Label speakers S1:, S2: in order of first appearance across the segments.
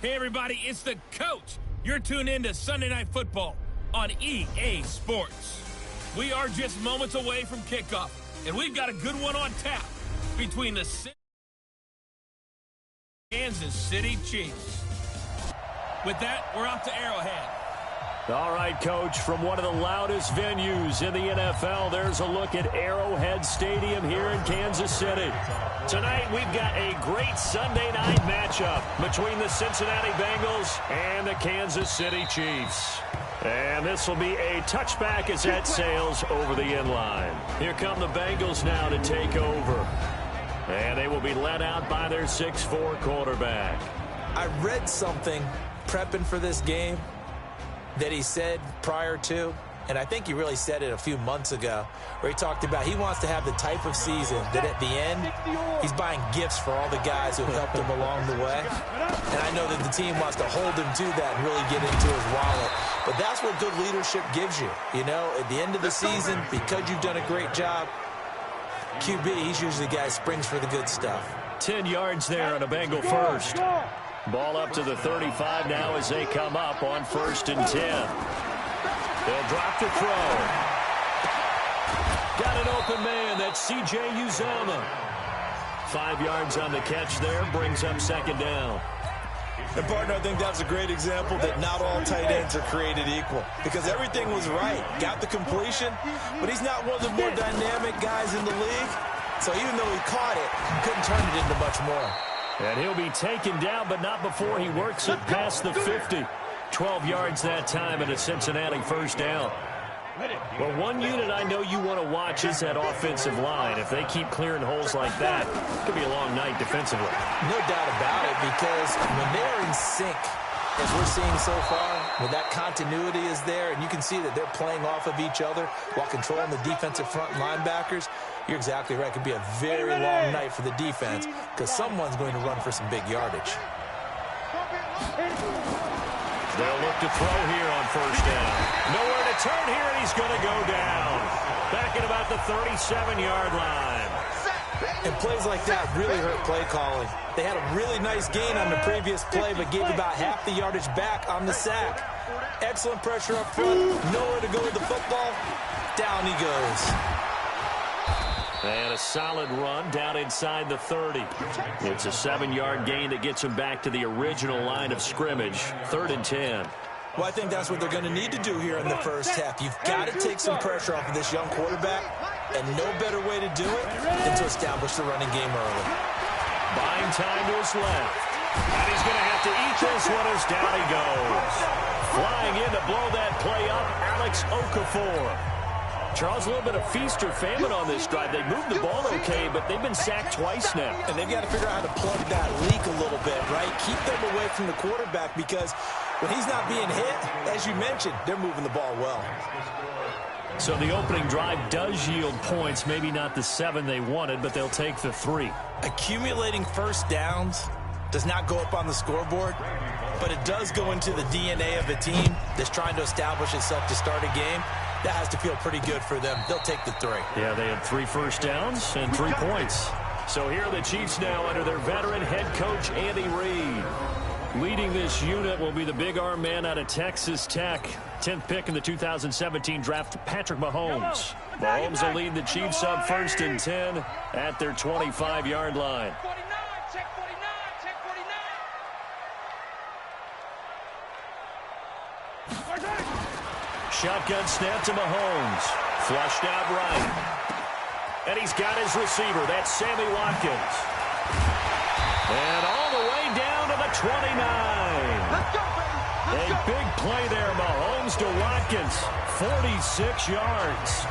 S1: Hey, everybody, it's the coach. You're tuned in to Sunday Night Football on EA Sports. We are just moments away from kickoff, and we've got a good one on tap between the Kansas City Chiefs. With that, we're off to Arrowhead.
S2: All right, Coach, from one of the loudest venues in the NFL, there's a look at Arrowhead Stadium here in Kansas City. Tonight, we've got a great Sunday night matchup between the Cincinnati Bengals and the Kansas City Chiefs. And this will be a touchback as that sails over the inline. Here come the Bengals now to take over. And they will be led out by their 6'4" quarterback.
S3: I read something prepping for this game that he said prior to, and I think he really said it a few months ago, where he talked about he wants to have the type of season that at the end, he's buying gifts for all the guys who helped him along the way. And I know that the team wants to hold him to that and really get into his wallet. But that's what good leadership gives you. You know, at the end of the season, because you've done a great job, QB, he's usually the guy who springs for the good stuff.
S2: 10 yards there on a Bengal first. Ball up to the 35 now as they come up on 1st and 10. They'll drop the throw. Got an open man. That's C.J. Uzomah. 5 yards on the catch there. Brings up 2nd down.
S3: And, partner, I think that's a great example that not all tight ends are created equal. Because everything was right. Got the completion, but he's not one of the more dynamic guys in the league. So even though he caught it, he couldn't turn it into much more.
S2: And he'll be taken down, but not before he works it past the 50. 12 yards that time and a Cincinnati 1st down. Well, one unit I know you want to watch is that offensive line. If they keep clearing holes like that, it could be a long night defensively.
S3: No doubt about it, because when they're in sync, as we're seeing so far, when that continuity is there, and you can see that they're playing off of each other while controlling the defensive front linebackers, you're exactly right. It could be a very long night for the defense because someone's going to run for some big yardage.
S2: They'll look to throw here on 1st down. Nowhere to turn here, and he's going to go down. Back at about the 37-yard line.
S3: And plays like that really hurt play calling. They had a really nice gain on the previous play, but gave about half the yardage back on the sack. Excellent pressure up front. Nowhere to go with the football. Down he goes.
S2: And a solid run down inside the 30. It's a 7-yard gain that gets him back to the original line of scrimmage. 3rd and 10.
S3: Well, I think that's what they're going to need to do here in the first half. You've got to take some pressure off of this young quarterback, and no better way to do it than to establish the running game early.
S2: Buying time to his left. And he's going to have to eat this one as down he goes. Flying in to blow that play up, Alex Okafor. Charles, a little bit of feast or famine on this drive. They moved the ball okay, but they've been sacked twice now.
S3: And they've got to figure out how to plug that leak a little bit, right? Keep them away from the quarterback because when he's not being hit, as you mentioned, they're moving the ball well.
S2: So the opening drive does yield points. Maybe not the 7 they wanted, but they'll take the 3.
S3: Accumulating first downs does not go up on the scoreboard, but it does go into the DNA of a team that's trying to establish itself to start a game. That has to feel pretty good for them. They'll take the 3.
S2: Yeah, they had 3 first downs and 3 points. So here are the Chiefs now under their veteran head coach, Andy Reid. Leading this unit will be the big arm man out of Texas Tech. 10th pick in the 2017 draft, Patrick Mahomes. Mahomes will lead the Chiefs up 1st and 10 at their 25-yard line. Shotgun snap to Mahomes. Flushed out right. And he's got his receiver. That's Sammy Watkins. And all the way down to the 29. A big play there. Mahomes to Watkins. 46 yards.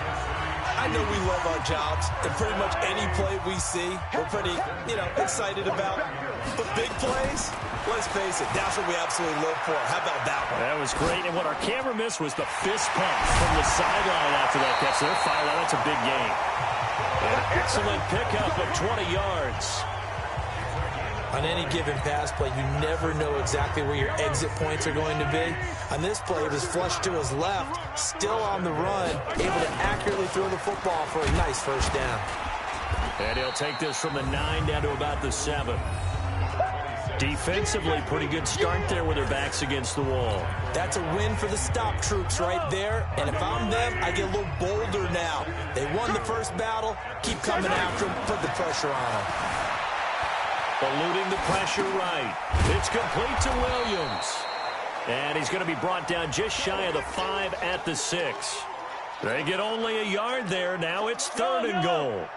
S3: I know we love our jobs, and pretty much any play we see, we're pretty, excited about. But big plays, let's face it, that's what we absolutely live for. How about that one?
S2: That was great, and what our camera missed was the fist pump from the sideline after that catch. They're fired out. That's a big gain. An excellent pickup of 20 yards.
S3: On any given pass play, you never know exactly where your exit points are going to be. On this play, it was flushed to his left, still on the run, able to accurately throw the football for a nice first down.
S2: And he'll take this from the 9 down to about the 7. Defensively, pretty good start there with their backs against the wall.
S3: That's a win for the stop troops right there. And if I'm them, I get a little bolder now. They won the first battle. Keep coming after them. Put the pressure on them.
S2: Eluding the pressure right. It's complete to Williams. And he's going to be brought down just shy of the 5 at the 6. They get only a yard there. Now it's 3rd and goal.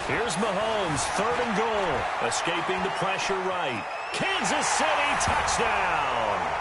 S2: Here's Mahomes, 3rd and goal. Escaping the pressure right. Kansas City touchdown.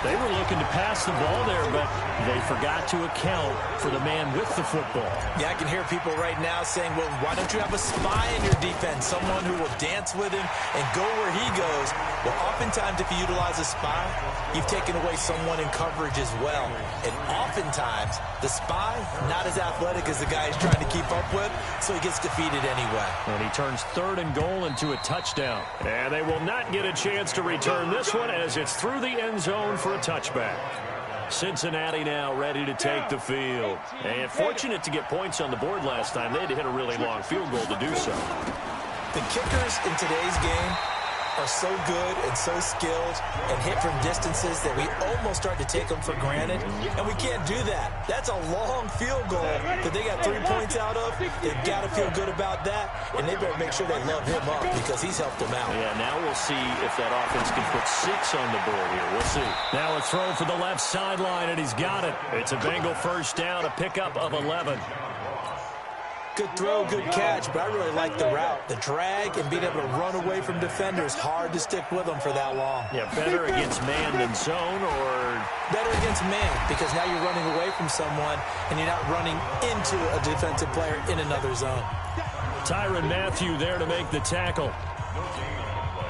S2: They were looking to pass the ball there, but they forgot to account for the man with the football.
S3: Yeah, I can hear people right now saying, well, why don't you have a spy in your defense, someone who will dance with him and go where he goes? Well, oftentimes if you utilize a spy, you've taken away someone in coverage as well. And oftentimes, the spy, not as athletic as the guy he's trying to keep up with, so he gets defeated anyway.
S2: And he turns 3rd and goal into a touchdown. And they will not get a chance to return this one as it's through the end zone for a touchback. Cincinnati now ready to take the field. And fortunate to get points on the board last time. They had to hit a really long field goal to do so.
S3: The kickers in today's game are so good and so skilled and hit from distances that we almost start to take them for granted, and we can't do that. That's a long field goal that they got 3 points out of. They've got to feel good about that, and they better make sure they love him up because he's helped them out.
S2: Yeah, now we'll see if that offense can put 6 on the board here. We'll see. Now a throw for the left sideline, and he's got it. It's a Bengal first down, a pickup of 11.
S3: Good throw, good catch, but I really like the route. The drag and being able to run away from defenders, hard to stick with them for that long.
S2: Yeah, better against man than zone, or?
S3: Better against man, because now you're running away from someone and you're not running into a defensive player in another zone.
S2: Tyrann Mathieu there to make the tackle.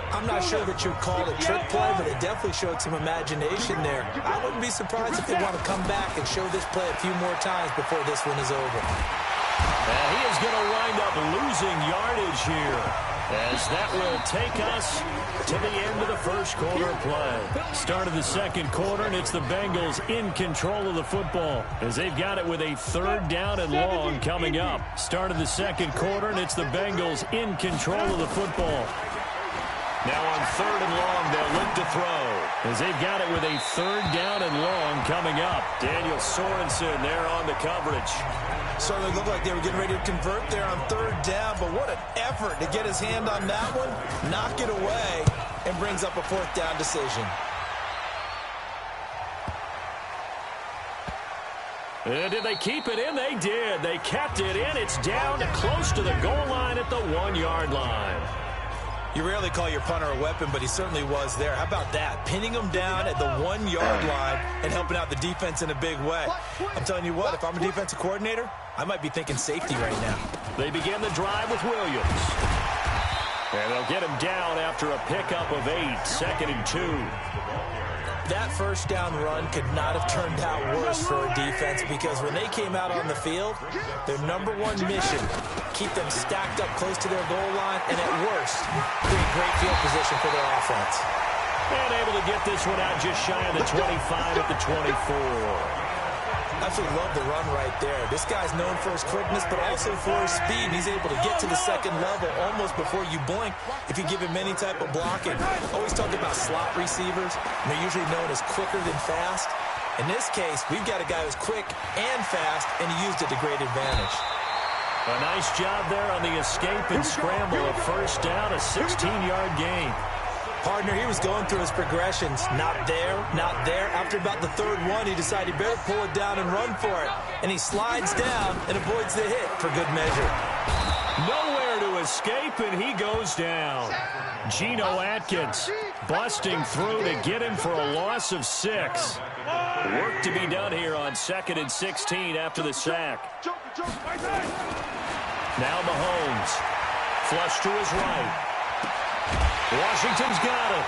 S3: I'm not sure that you'd call it trick play, but it definitely showed some imagination there. I wouldn't be surprised if they want to come back and show this play a few more times before this one is over.
S2: And he is going to wind up losing yardage here, as that will take us to the end of the first quarter of play. Start of the second quarter, and it's the Bengals in control of the football, as they've got it with a 3rd down and long coming up. Start of the second quarter, and it's the Bengals in control of the football. Now on 3rd and long, they'll look to throw, as they've got it with a 3rd down and long coming up. Daniel Sorensen there on the coverage.
S3: Certainly looked like they were getting ready to convert there on 3rd down, but what an effort to get his hand on that one, knock it away, and brings up a 4th down decision.
S2: And did they keep it in? They did. They kept it in. It's down close to the goal line at the 1-yard line.
S3: You rarely call your punter a weapon, but he certainly was there. How about that? Pinning him down at the 1-yard line and helping out the defense in a big way. I'm telling you what, if I'm a defensive coordinator, I might be thinking safety right now.
S2: They begin the drive with Williams. And they'll get him down after a pickup of 8, 2nd and 2.
S3: That first down run could not have turned out worse for a defense, because when they came out on the field, their number one mission, keep them stacked up close to their goal line, and at worst, create great field position for their offense.
S2: And able to get this one out just shy of the 25 at the 24.
S3: Absolutely love the run right there. This guy's known for his quickness, but also for his speed. He's able to get to the second level almost before you blink if you give him any type of blocking. Always talk about slot receivers, and they're usually known as quicker than fast. In this case, we've got a guy who's quick and fast, and he used it to great advantage.
S2: A nice job there on the escape and scramble. A first down, a 16-yard gain.
S3: Partner, he was going through his progressions. Not there, not there. After about the 3rd one, he decided he better pull it down and run for it. And he slides down and avoids the hit for good measure.
S2: Nowhere to escape, and he goes down. Geno Atkins busting through to get him for a loss of 6. Work to be done here on 2nd and 16 after the sack. Now Mahomes. Flush to his right. Washington's got it.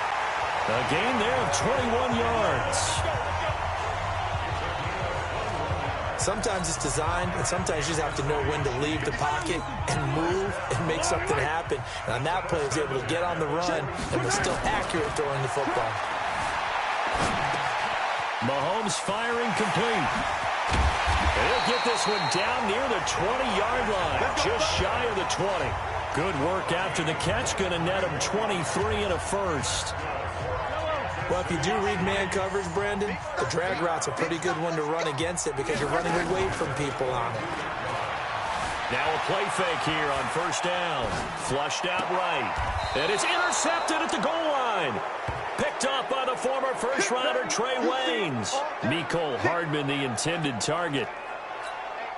S2: A gain there of 21 yards.
S3: Sometimes it's designed, and sometimes you just have to know when to leave the pocket and move and make something happen. And on that play, he was able to get on the run and was still accurate throwing the football.
S2: Mahomes firing complete. And he'll get this one down near the 20-yard line, just shy of the 20. Good work after the catch, going to net him 23 and a first.
S3: Well, if you do read man coverage, Brandon, the drag route's a pretty good one to run against it because you're running away from people on it.
S2: Now a play fake here on first down. Flushed out right. And it's intercepted at the goal line. Picked off by the former first-rounder Trey Waynes. Mecole Hardman, the intended target.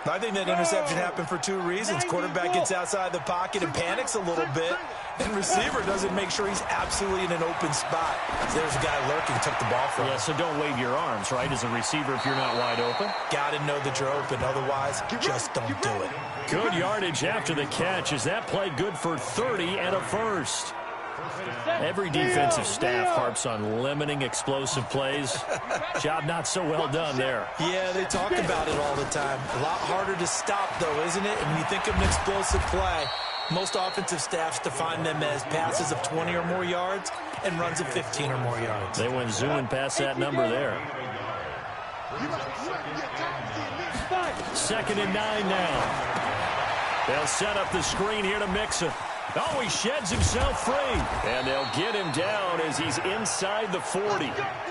S3: I think that interception happened for two reasons. Quarterback gets outside the pocket and panics a little bit, and receiver doesn't make sure he's absolutely in an open spot. So there's a guy lurking, took the ball from him.
S2: Yeah, so don't wave your arms, right, as a receiver if you're not wide open.
S3: Got to know that you're open. Otherwise, just don't do it.
S2: Good yardage after the catch. Is that play good for 30 and a first? Every defensive staff harps on limiting explosive plays. Job not so well done there.
S3: Yeah, they talk about it all the time. A lot harder to stop, though, isn't it? And when you think of an explosive play, most offensive staffs define them as passes of 20 or more yards and runs of 15 or more yards.
S2: They went zooming past that number there. 2nd and 9 now. They'll set up the screen here to Mixon. Oh, he sheds himself free. And they'll get him down as he's inside the 40.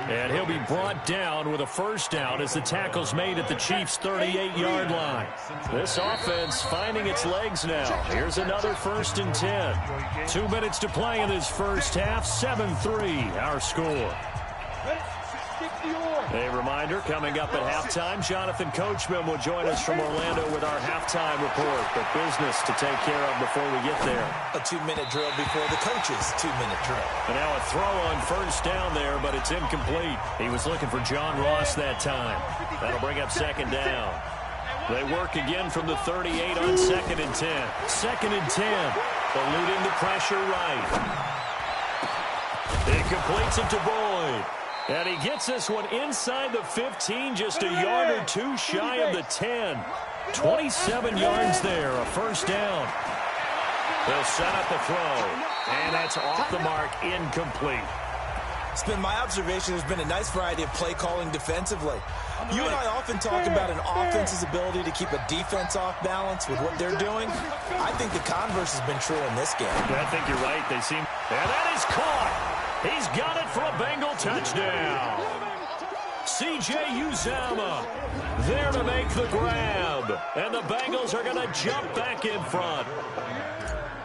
S2: And he'll be brought down with a first down as the tackle's made at the Chiefs' 38-yard line. This offense finding its legs now. Here's another 1st and 10. 2 minutes to play in this first half. 7-3, our score. A reminder, coming up at halftime, Jonathan Coachman will join us from Orlando with our halftime report. But business to take care of before we get there.
S3: A 2-minute drill before the coach's 2-minute drill.
S2: And now a throw on first down there, but it's incomplete. He was looking for John Ross that time. That'll bring up 2nd down. They work again from the 38 on 2nd and 10. 2nd and 10. Eluding the pressure right. He completes it to Boyd. And he gets this one inside the 15, just a yard or two shy of the 10. 27 yards there, a first down. They'll set up the throw, and that's off the mark, incomplete.
S3: It's been my observation there's been a nice variety of play calling defensively. You and I often talk about an offense's ability to keep a defense off balance with what they're doing. I think the converse has been true in this game.
S2: I think you're right. They seem... And that is caught. He's got it for a Bengal touchdown. C.J. Uzomah there to make the grab. And the Bengals are going to jump back in front.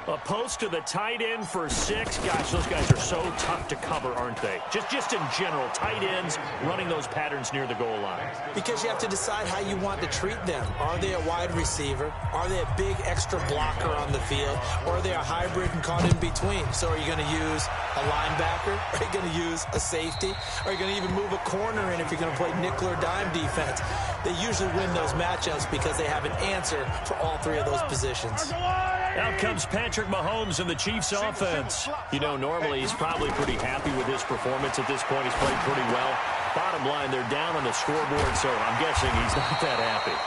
S2: A post to the tight end for 6. Gosh, those guys are so tough to cover, aren't they? Just in general, tight ends running those patterns near the goal line.
S3: Because you have to decide how you want to treat them. Are they a wide receiver? Are they a big extra blocker on the field? Or are they a hybrid and caught in between? So are you going to use a linebacker? Are you going to use a safety? Are you going to even move a corner in if you're going to play nickel or dime defense? They usually win those matchups because they have an answer for all 3 of those positions.
S2: Out comes Patrick Mahomes in the Chiefs offense. You know, normally he's probably pretty happy with his performance at this point. He's played pretty well. Bottom line, they're down on the scoreboard, so I'm guessing he's not that happy.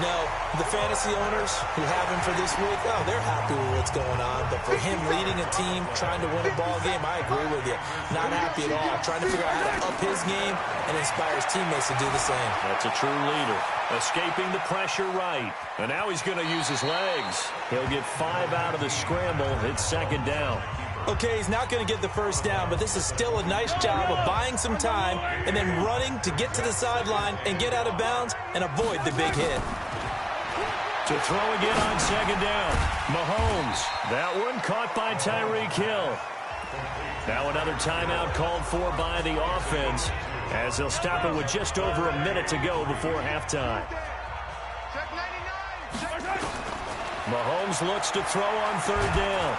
S3: No, the fantasy owners who have him for this week, oh, they're happy with what's going on. But for him leading a team, trying to win a ball game, I agree with you. Not happy at all. Trying to figure out how to up his game and inspire his teammates to do the same.
S2: That's a true leader. Escaping the pressure right. And now he's going to use his legs. He'll get 5 out of the scramble. It's 2nd down.
S3: Okay, he's not going to get the first down, but this is still a nice job of buying some time and then running to get to the sideline and get out of bounds and avoid the big hit.
S2: To throw again on 2nd down. Mahomes. That one caught by Tyreek Hill. Now another timeout called for by the offense as they'll stop it with just over a minute to go before halftime. Mahomes looks to throw on 3rd down.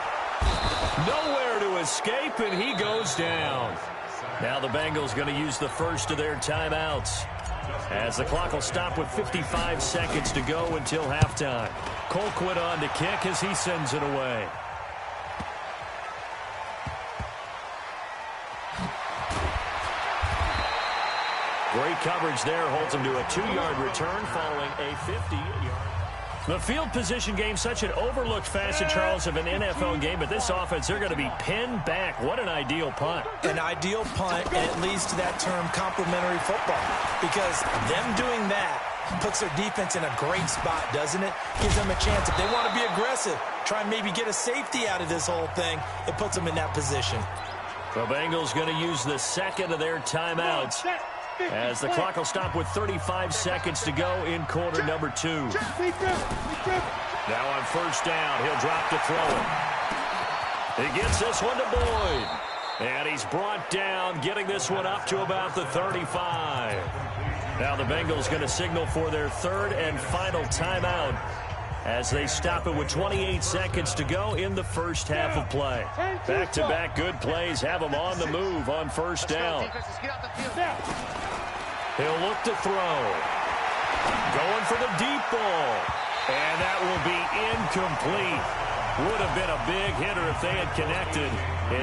S2: Nowhere to escape, and he goes down. Now the Bengals going to use the first of their timeouts as the clock will stop with 55 seconds to go until halftime. Colquitt on to kick as he sends it away. Great coverage there, holds him to a 2-yard return following a 50-yard. The field position game, such an overlooked facet, Charles, of an NFL game, but this offense, they're going to be pinned back. What an ideal punt.
S3: An ideal punt, and it leads to that term complementary football, because them doing that Puts their defense in a great spot, doesn't it? Gives them a chance. If they want to be aggressive, try and maybe get a safety out of this whole thing, it puts them in that position.
S2: The Bengals going to use the second of their timeouts as the clock will stop with 35 seconds to go in quarter number 2. Now on first down, he'll drop to throw it. He gets this one to Boyd. And he's brought down, getting this one up to about the 35. Now the Bengals going to signal for their third and final timeout as they stop it with 28 seconds to go in the first half of play. Back-to-back good plays have them on the move on first down. He'll look to throw. Going for the deep ball. And that will be incomplete. Would have been a big hitter if they had connected.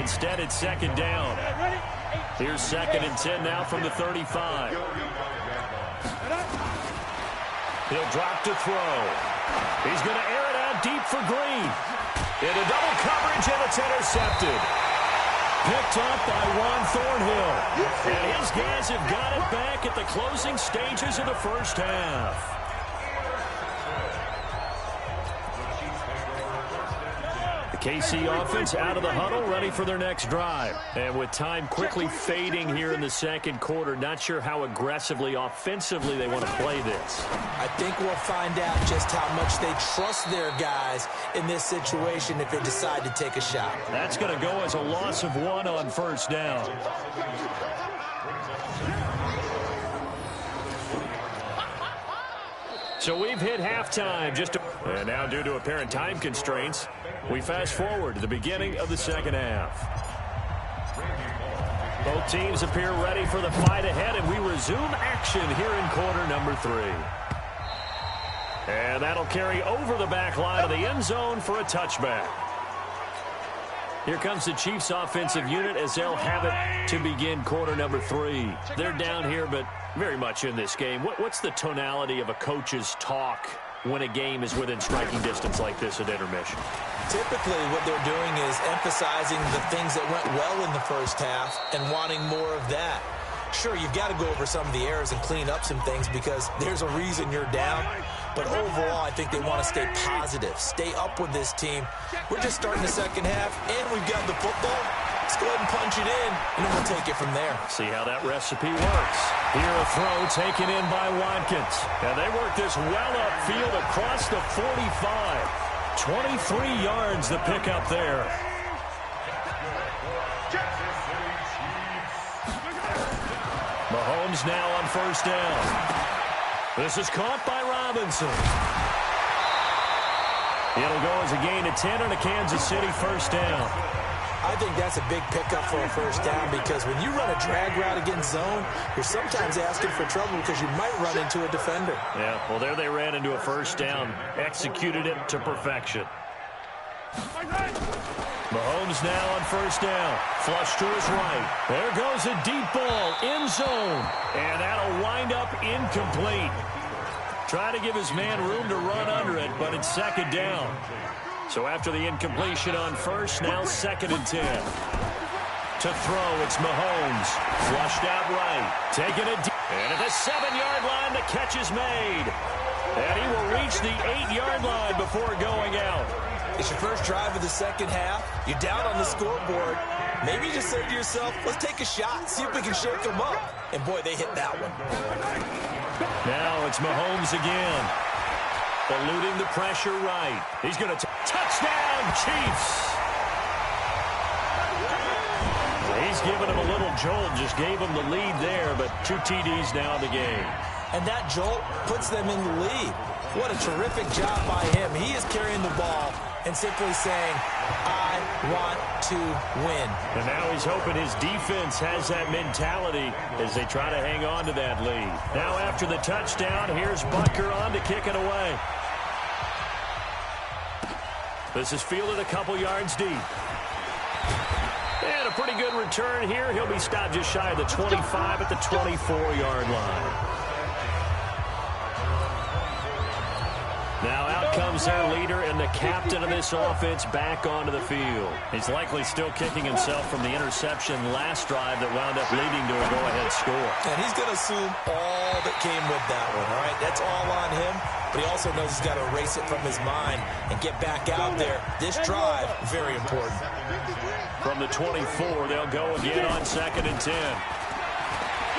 S2: Instead, it's second down. Here's second and 10 now from the 35. He'll drop to throw. He's going to air it out deep for Green. Into double coverage, and it's intercepted. Picked up by Juan Thornhill. And his guys have got it back at the closing stages of the first half. KC offense out of the huddle, ready for their next drive. And with time quickly fading here in the second quarter, not sure how aggressively, offensively they want to play this.
S3: I think we'll find out just how much they trust their guys in this situation if they decide to take a shot.
S2: That's going to go as a loss of 1 on first down. So we've hit halftime. And now due to apparent time constraints, we fast forward to the beginning of the second half. Both teams appear ready for the fight ahead, and we resume action here in quarter number 3. And that'll carry over the back line of the end zone for a touchback. Here comes the Chiefs offensive unit as they'll have it to begin quarter number 3. They're down here, but very much in this game. What's the tonality of a coach's talk when a game is within striking distance like this at intermission?
S3: Typically, what they're doing is emphasizing the things that went well in the first half and wanting more of that. Sure, you've got to go over some of the errors and clean up some things because there's a reason you're down. But overall, I think they want to stay positive, stay up with this team. We're just starting the second half, and we've got the football. Let's go ahead and punch it in, and then we'll take it from there.
S2: See how that recipe works. Here a throw taken in by Watkins. And they work this well upfield across the 45. 23 yards the pickup there. Mahomes now on first down. This is caught by Robinson. It'll go as a gain of 10 on a Kansas City first down.
S3: I think that's a big pickup for a first down because when you run a drag route against zone, you're sometimes asking for trouble because you might run into a defender.
S2: Yeah, well, there they ran into a first down, executed it to perfection. Mahomes now on first down. Flush to his right. There goes a deep ball, end zone. And that'll wind up incomplete. Try to give his man room to run under it, but it's second down. So after the incompletion on first, now second and 10. To throw, it's Mahomes. Flushed out right. Taking it deep. And at the 7-yard line, the catch is made. And he will reach the 8-yard line before going out.
S3: It's your first drive of the second half. You're down on the scoreboard. Maybe you just say to yourself, let's take a shot, see if we can shake them up. And, boy, they hit that one.
S2: Now it's Mahomes again. Eluding the pressure right. He's going to touchdown, Chiefs. He's giving him a little jolt, just gave him the lead there, but 2 TDs now in the game.
S3: And that jolt puts them in the lead. What a terrific job by him. He is carrying the ball and simply saying, I want to win.
S2: And now he's hoping his defense has that mentality as they try to hang on to that lead. Now after the touchdown, here's Butker on to kick it away. This is fielded a couple yards deep. And a pretty good return here. He'll be stopped just shy of the 25 at the 24-yard line. Now out comes their leader and the captain of this offense back onto the field. He's likely still kicking himself from the interception last drive that wound up leading to a go-ahead score.
S3: And he's going to assume all that came with that one, all right? That's all on him, but he also knows he's got to erase it from his mind and get back out there. This drive, very important.
S2: From the 24, they'll go again on 2nd and 10.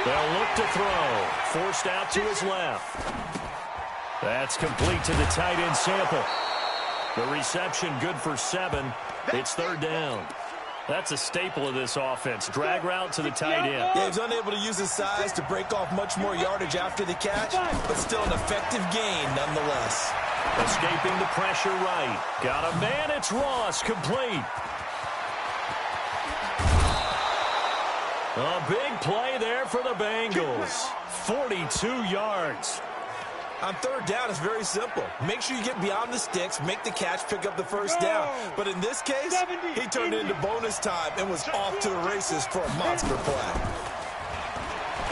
S2: They'll look to throw. Forced out to his left. That's complete to the tight end Sample. The reception good for 7. It's 3rd down. That's a staple of this offense. Drag route to the tight end.
S3: Yeah, he's unable to use his size to break off much more yardage after the catch, but still an effective gain nonetheless.
S2: Escaping the pressure right. Got a man. It's Ross. Complete. A big play there for the Bengals. 42 yards.
S3: On 3rd down, it's very simple. Make sure you get beyond the sticks, make the catch, pick up the 1st down. But in this case, he turned it into bonus time and was off to the races for a monster play.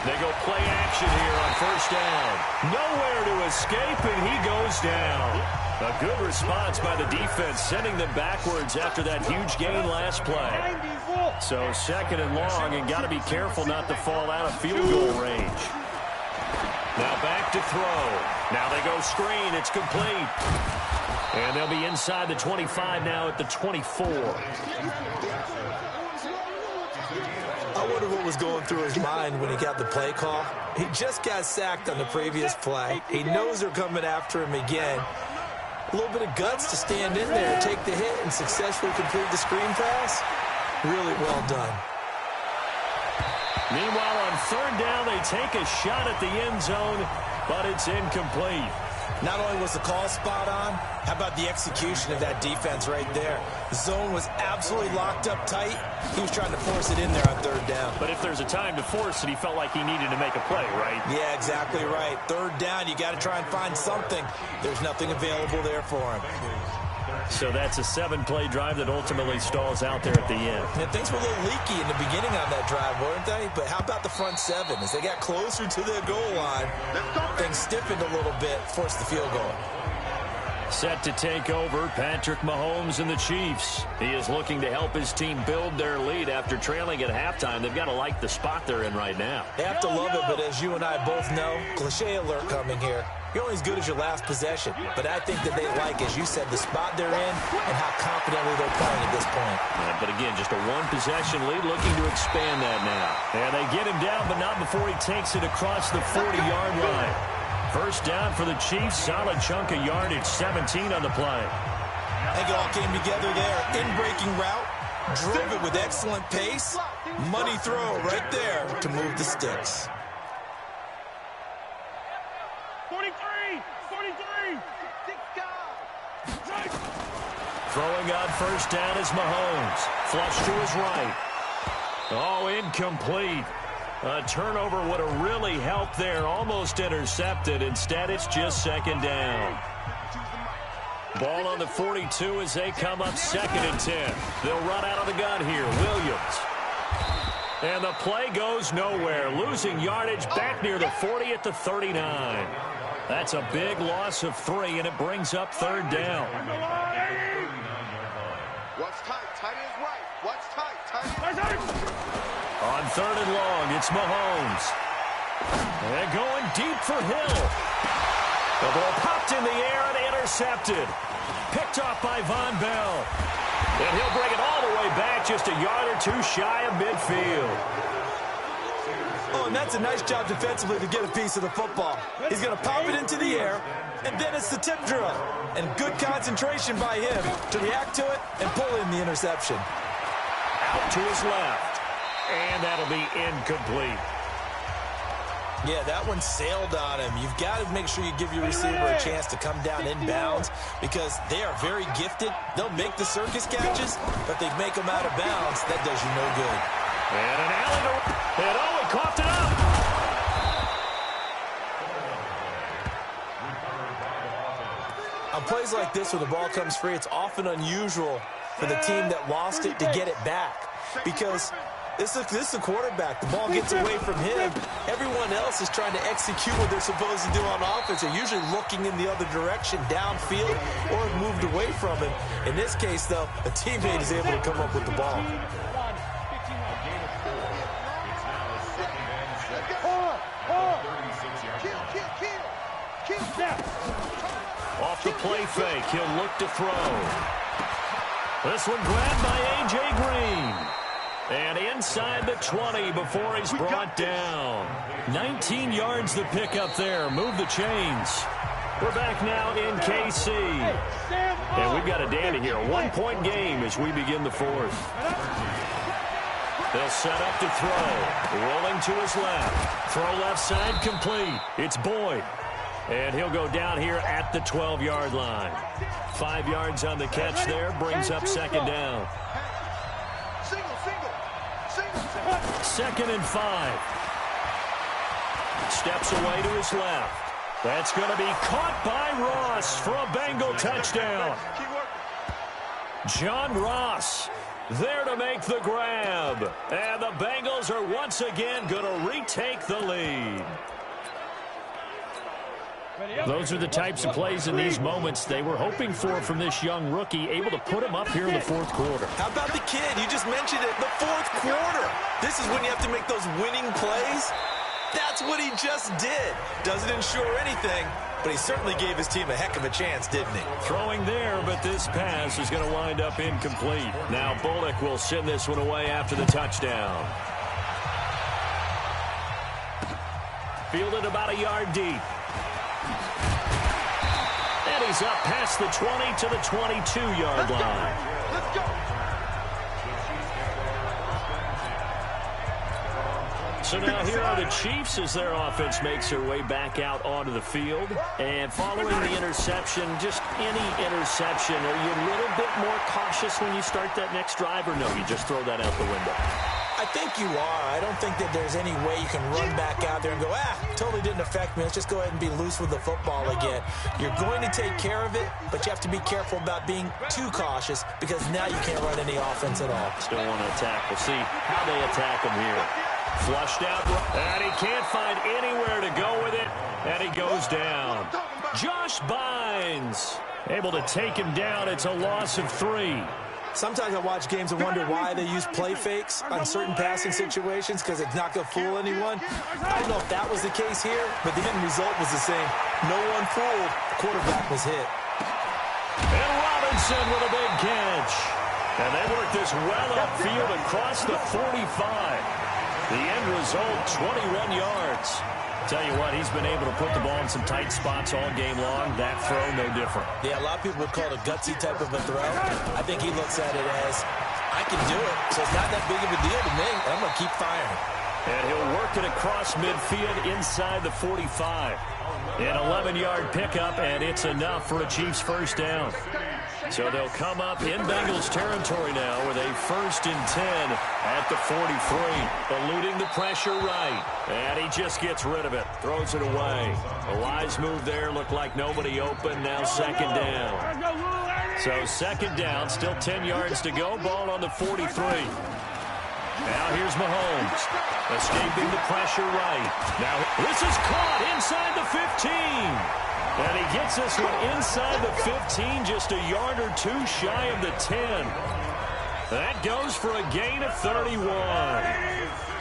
S2: They go play action here on 1st down. Nowhere to escape, and he goes down. A good response by the defense, sending them backwards after that huge gain last play. So 2nd and long, and got to be careful not to fall out of field goal range. Now back to throw. Now they go screen. It's complete. And they'll be inside the 25 now at the 24.
S3: I wonder what was going through his mind when he got the play call. He just got sacked on the previous play. He knows they're coming after him again. A little bit of guts to stand in there and take the hit and successfully complete the screen pass. Really well done.
S2: Meanwhile, on 3rd down, they take a shot at the end zone, but it's incomplete.
S3: Not only was the call spot on, how about the execution of that defense right there? The zone was absolutely locked up tight. He was trying to force it in there on 3rd down.
S2: But if there's a time to force it, he felt like he needed to make a play, right?
S3: Yeah, exactly right. 3rd down, you got to try and find something. There's nothing available there for him.
S2: So that's a 7-play drive that ultimately stalls out there at the end.
S3: And things were a little leaky in the beginning on that drive, weren't they? But how about the front 7? As they got closer to the goal line, things stiffened a little bit, forced the field goal.
S2: Set to take over, Patrick Mahomes and the Chiefs. He is looking to help his team build their lead after trailing at halftime. They've got to like the spot they're in right now.
S3: They have to love it, but as you and I both know, cliche alert coming here. You're only as good as your last possession. But I think that they like, as you said, the spot they're in and how confidently they're playing at this point.
S2: Yeah, but again, just a 1-possession lead, looking to expand that now. And they get him down, but not before he takes it across the 40-yard line. 1st down for the Chiefs. Solid chunk of yardage, 17 on the play.
S3: I think it all came together there. In-breaking route, drove it with excellent pace. Money throw right there to move the sticks.
S4: 43.
S2: Throwing on 1st down is Mahomes. Flush to his right. Oh, incomplete. A turnover would have really helped there. Almost intercepted. Instead, it's just 2nd down. Ball on the 42 as they come up 2nd and 10. They'll run out of the gun here. Williams. And the play goes nowhere. Losing yardage back near the 40 at the 39. That's a big loss of 3, and it brings up 3rd down.
S4: What's tight? Tight is right. What's tight? Tight is
S2: On 3rd and long, it's Mahomes. And going deep for Hill. The ball popped in the air and intercepted. Picked off by Von Bell. And he'll bring it all the way back, just a yard or 2 shy of midfield.
S3: Oh, and that's a nice job defensively to get a piece of the football. He's going to pop it into the air, and then it's the tip drill. And good concentration by him to react to it and pull in the interception.
S2: Out to his left. And that'll be incomplete.
S3: Yeah, that one sailed on him. You've got to make sure you give your receiver a chance to come down inbounds because they are very gifted. They'll make the circus catches, but they make them out of bounds. That does you no good.
S2: And an alley to... And oh, he coughed it up.
S3: On plays like this where the ball comes free, it's often unusual for the team that lost it to get it back because This is the quarterback. The ball gets away from him. Everyone else is trying to execute what they're supposed to do on offense. They're usually looking in the other direction, downfield, or moved away from him. In this case, though, a teammate is able to come up with the ball.
S2: Off the play fake, he'll look to throw. This one grabbed by A.J. Green. And inside the 20 before he's brought down. 19 yards the pick up there. Move the chains. We're back now in KC. And we've got a dandy here. A one-point game as we begin the fourth. They'll set up to throw. Rolling to his left. Throw left side complete. It's Boyd. And he'll go down here at the 12-yard line. 5 yards on the catch there. Brings up second down. Second and 5. Steps away to his left. That's going to be caught by Ross for a Bengal touchdown. John Ross there to make the grab. And the Bengals are once again going to retake the lead. Those are the types of plays in these moments they were hoping for from this young rookie, able to put him up here in the fourth quarter.
S3: How about the kid? You just mentioned it, the fourth quarter. This is when you have to make those winning plays. That's what he just did. Doesn't ensure anything, but he certainly gave his team a heck of a chance, didn't he?
S2: Throwing there, but this pass is going to wind up incomplete. Now Bullock will send this one away after the touchdown. Fielded about a yard deep. And he's up past the 20 to the 22-yard line.
S4: Let's go.
S2: So now here are the Chiefs as their offense makes their way back out onto the field. And following the interception, just any interception, are you a little bit more cautious when you start that next drive, or no, you just throw that out the window?
S3: I think you are. I don't think that there's any way you can run back out there and go, totally didn't affect me. Let's just go ahead and be loose with the football again. You're going to take care of it, but you have to be careful about being too cautious because now you can't run any offense at all.
S2: Still want to attack. We'll see how they attack him here. Flushed out, and he can't find anywhere to go with it, and he goes down. Josh Bynes able to take him down. It's a loss of 3.
S3: Sometimes I watch games and wonder why they use play fakes on certain passing situations because it's not going to fool anyone. I don't know if that was the case here, but the end result was the same. No one fooled. The quarterback was hit.
S2: And Robinson with a big catch. And they work this well upfield across the 45. The end result, 21 yards. Tell you what, he's been able to put the ball in some tight spots all game long. That throw, no different.
S3: Yeah, a lot of people would call it a gutsy type of a throw. I think he looks at it as, I can do it, so it's not that big of a deal to me. I'm going to keep firing.
S2: And he'll work it across midfield inside the 45. An 11-yard pickup, and it's enough for a Chiefs first down. So they'll come up in Bengals territory now with a 1st and 10 at the 43. Eluding the pressure right. And he just gets rid of it. Throws it away. A wise move there. Looked like nobody open. Now second down. So second down. Still 10 yards to go. Ball on the 43. Now here's Mahomes. Escaping the pressure right. Now this is caught inside the 15. And he gets this one inside the 15, just a yard or two shy of the 10. That goes for a gain of 31.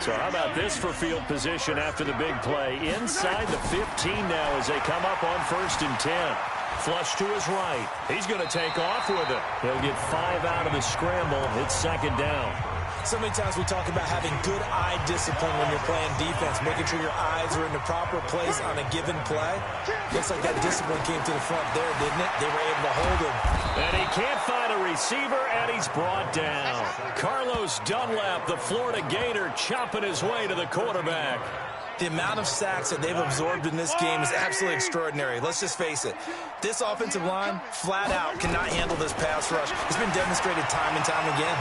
S2: So how about this for field position after the big play? Inside the 15 now as they come up on 1st and 10. Flush to his right. He's going to take off with it. He'll get 5 out of the scramble. It's second down.
S3: So many times we talk about having good eye discipline when you're playing defense, making sure your eyes are in the proper place on a given play. Looks like that discipline came to the front there, didn't it? They were able to hold him.
S2: And he can't find a receiver, and he's brought down. Carlos Dunlap, the Florida Gator, chopping his way to the quarterback.
S3: The amount of sacks that they've absorbed in this game is absolutely extraordinary. Let's just face it. This offensive line, flat out, cannot handle this pass rush. It's been demonstrated time and time again.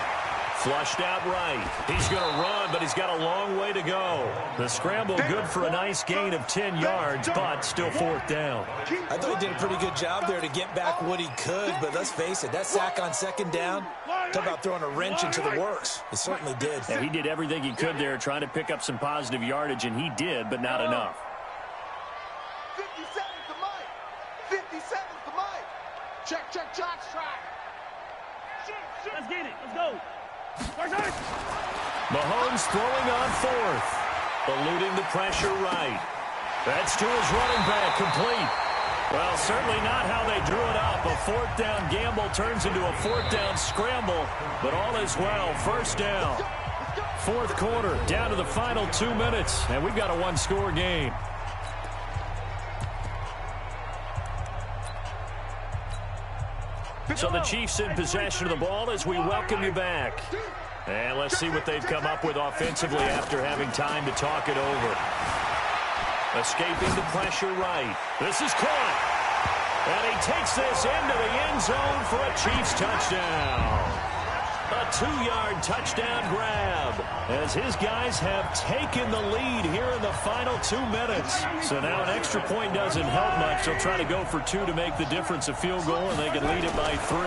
S2: Flushed out right. He's going to run, but he's got a long way to go. The scramble good for a nice gain of 10 yards, but still 4th down.
S3: I thought he did a pretty good job there to get back what he could, but let's face it, that sack on 2nd down, talk about throwing a wrench into the works. It certainly did.
S2: Yeah, he did everything he could there trying to pick up some positive yardage, and he did, but not enough.
S4: 50 seconds to Mike. 50 seconds to Mike. Check, check, check, track.
S5: Let's get it. Let's go.
S2: Mahomes throwing on 4th. Eluding the pressure right. That's to his running back, complete. Well, certainly not how they drew it up. A 4th down gamble turns into a 4th down scramble, but all is well. 1st down. 4th quarter, down to the final 2 minutes, and we've got a 1-score game. So the Chiefs in possession of the ball as we welcome you back. And let's see what they've come up with offensively after having time to talk it over. Escaping the pressure right. This is caught. And he takes this into the end zone for a Chiefs touchdown. A 2-yard touchdown grab as his guys have taken the lead here in the final 2 minutes. So now an extra point doesn't help much. They'll try to go for 2 to make the difference a field goal, and they can lead it by 3.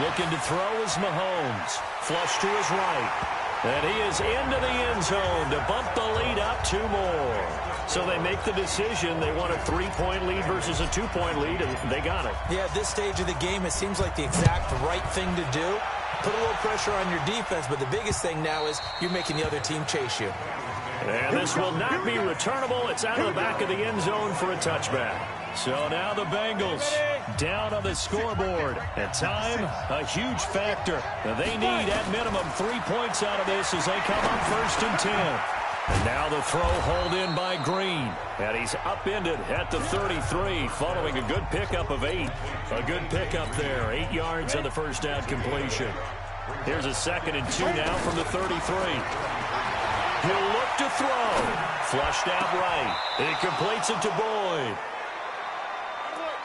S2: Looking to throw is Mahomes. Flush to his right. And he is into the end zone to bump the lead up 2 more. So they make the decision. They want a 3-point lead versus a 2-point lead, and they got it.
S3: Yeah, at this stage of the game, it seems like the exact right thing to do. Put a little pressure on your defense, but the biggest thing now is you're making the other team chase you.
S2: And this will not be returnable. It's out of the back of the end zone for a touchback. So now the Bengals down on the scoreboard. And time, a huge factor. Now they need, at minimum, 3 points out of this as they come up 1st and 10. And now the throw hauled in by Green. And he's upended at the 33 following a good pickup of 8. A good pickup there. 8 yards on the 1st down completion. Here's a 2nd and 2 now from the 33. He'll look to throw. Flushed out right. He completes it to Boyd.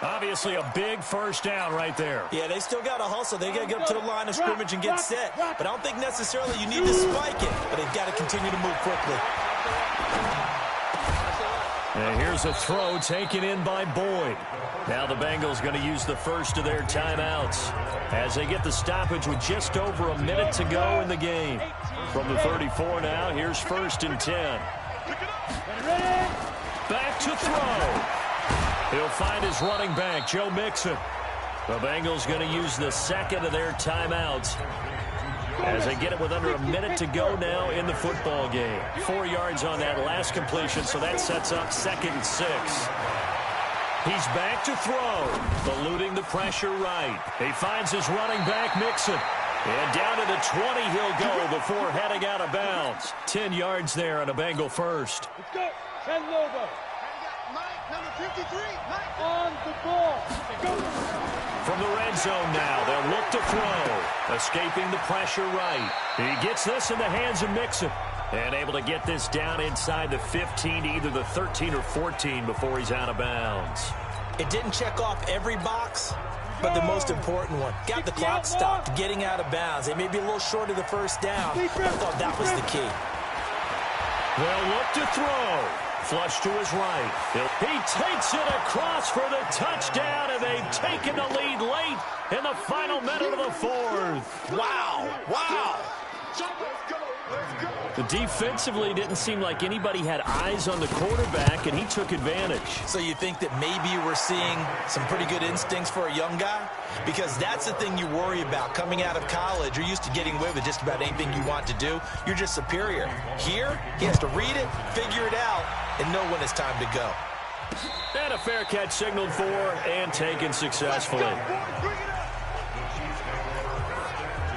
S2: Obviously a big 1st down right there.
S3: Yeah, they still got to hustle. They got to get up to the line of scrimmage and get set. But I don't think necessarily you need to spike it. But they've got to continue to move quickly.
S2: And here's a throw taken in by Boyd. Now the Bengals going to use the first of their timeouts as they get the stoppage with just over a minute to go in the game. From the 34 now, here's 1st and 10. Back to throw. He'll find his running back, Joe Mixon. The Bengals going to use the 2nd of their timeouts as they get it with under a minute to go now in the football game. 4 yards on that last completion, so that sets up 2nd and 6. He's back to throw, eluding the pressure right. He finds his running back, Mixon. And down to the 20 he'll go before heading out of bounds. 10 yards there on a Bengal 1st.
S5: Let's go. 10 Lobo.
S4: Mike, number 53. Mike.
S5: On the ball. Go.
S2: From the red zone now, they'll look to throw. Escaping the pressure right. He gets this in the hands of Mixon. And able to get this down inside the 15 to either the 13 or 14 before he's out of bounds.
S3: It didn't check off every box, but the most important one. Got the clock stopped, getting out of bounds. They may be a little short of the 1st down. I thought that was the key.
S2: They'll look to throw. Flush to his right. He takes it across for the touchdown, and they've taken the lead late in the final minute of the 4th.
S3: Wow. Wow.
S2: The defensively didn't seem like anybody had eyes on the quarterback, and he took advantage.
S3: So you think that maybe we're seeing some pretty good instincts for a young guy? Because that's the thing you worry about. Coming out of college, you're used to getting away with just about anything you want to do. You're just superior. Here, he has to read it, figure it out, and know when it's time to go.
S2: And a fair catch signaled for and taken successfully.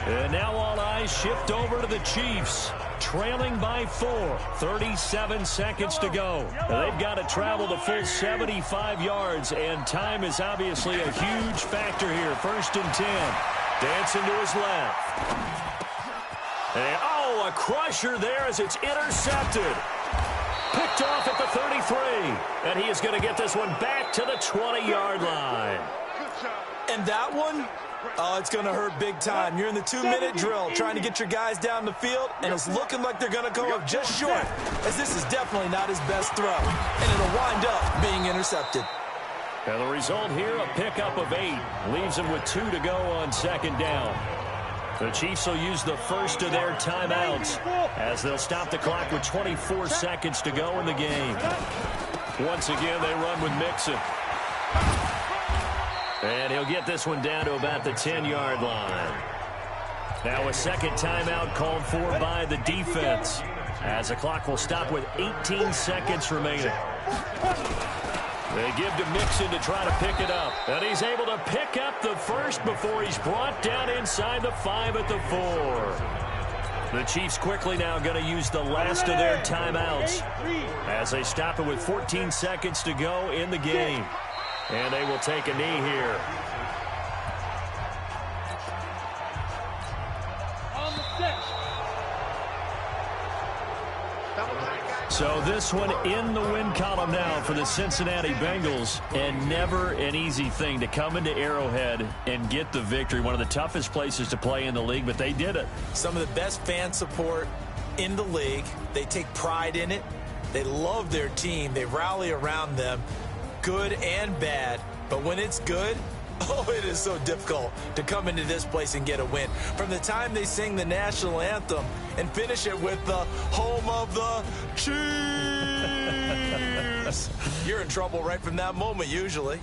S2: And now all eyes shift over to the Chiefs, trailing by 4, 37 seconds to go. They've got to travel the full 75 yards, and time is obviously a huge factor here. 1st and 10. Dancing to his left. And, oh, a crusher there as it's intercepted. Picked off at the 33. And he is going to get this one back to the 20-yard line.
S3: And that one Oh, it's going to hurt big time. You're in the 2-minute drill trying to get your guys down the field, and it's looking like they're going to go up just short, as this is definitely not his best throw, and it'll wind up being intercepted.
S2: And the result here, a pickup of 8. Leaves them with 2 to go on second down. The Chiefs will use the first of their timeouts as they'll stop the clock with 24 seconds to go in the game. Once again, they run with Mixon. And he'll get this one down to about the 10-yard line. Now a second timeout called for by the defense, as the clock will stop with 18 seconds remaining. They give to Mixon to try to pick it up. And he's able to pick up the first before he's brought down inside the 5 at the 4. The Chiefs quickly now going to use the last of their timeouts as they stop it with 14 seconds to go in the game. And they will take a knee here.
S5: On the 6.
S2: So this one in the win column now for the Cincinnati Bengals, and never an easy thing to come into Arrowhead and get the victory. One of the toughest places to play in the league, but they did it.
S3: Some of the best fan support in the league. They take pride in it. They love their team. They rally around them, good and bad. But when it's good, oh, it is so difficult to come into this place and get a win. From the time they sing the national anthem and finish it with the home of the Chiefs, you're in trouble right from that moment usually.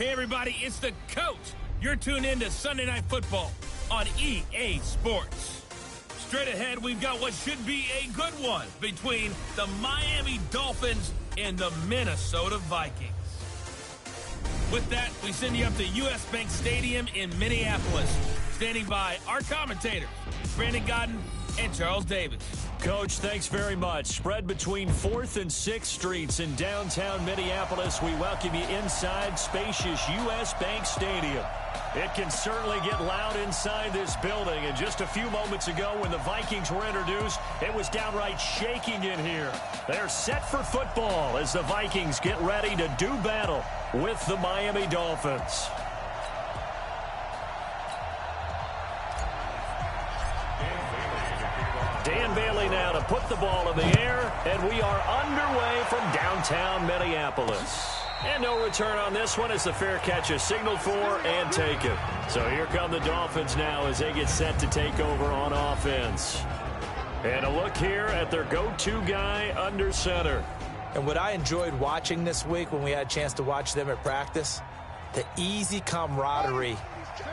S1: Hey, everybody, it's the coach. You're tuned in to Sunday Night Football on EA Sports. Straight ahead, we've got what should be a good one between the Miami Dolphins and the Minnesota Vikings. With that, we send you up to U.S. Bank Stadium in Minneapolis. Standing by our commentators, Brandon Godden and Charles Davis.
S2: Coach, thanks very much. Spread between 4th and 6th Streets in downtown Minneapolis. We welcome you inside spacious U.S. Bank Stadium. It can certainly get loud inside this building. And just a few moments ago when the Vikings were introduced, it was downright shaking in here. They're set for football as the Vikings get ready to do battle with the Miami Dolphins. Dan Bailey now to put the ball in the air, and we are underway from downtown Minneapolis. And no return on this one as the fair catch is signaled for and taken. So here come the Dolphins now as they get set to take over on offense. And a look here at their go-to guy under center.
S3: And what I enjoyed watching this week when we had a chance to watch them at practice, the easy camaraderie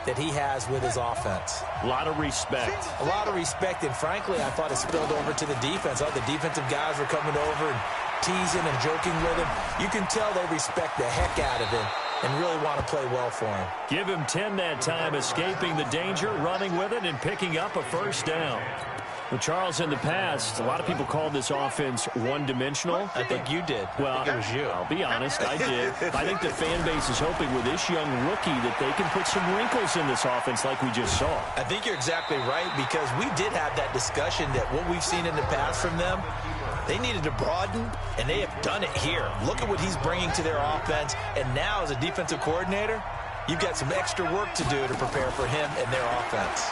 S3: that he has with his offense.
S2: A lot of respect.
S3: A lot of respect, and frankly, I thought it spilled over to the defense. All the defensive guys were coming over and teasing and joking with him. You can tell they respect the heck out of him and really want to play well for him.
S2: Give him 10 that time, escaping the danger, running with it, and picking up a first down. Well, Charles, in the past, a lot of people called this offense one-dimensional.
S3: I think you did.
S2: Well,
S3: I think it was you.
S2: I'll be honest, I did. I think the fan base is hoping with this young rookie that they can put some wrinkles in this offense like we just saw.
S3: I think you're exactly right, because we did have that discussion that what we've seen in the past from them, they needed to broaden, and they have done it here. Look at what he's bringing to their offense, and now as a defensive coordinator, you've got some extra work to do to prepare for him and their offense.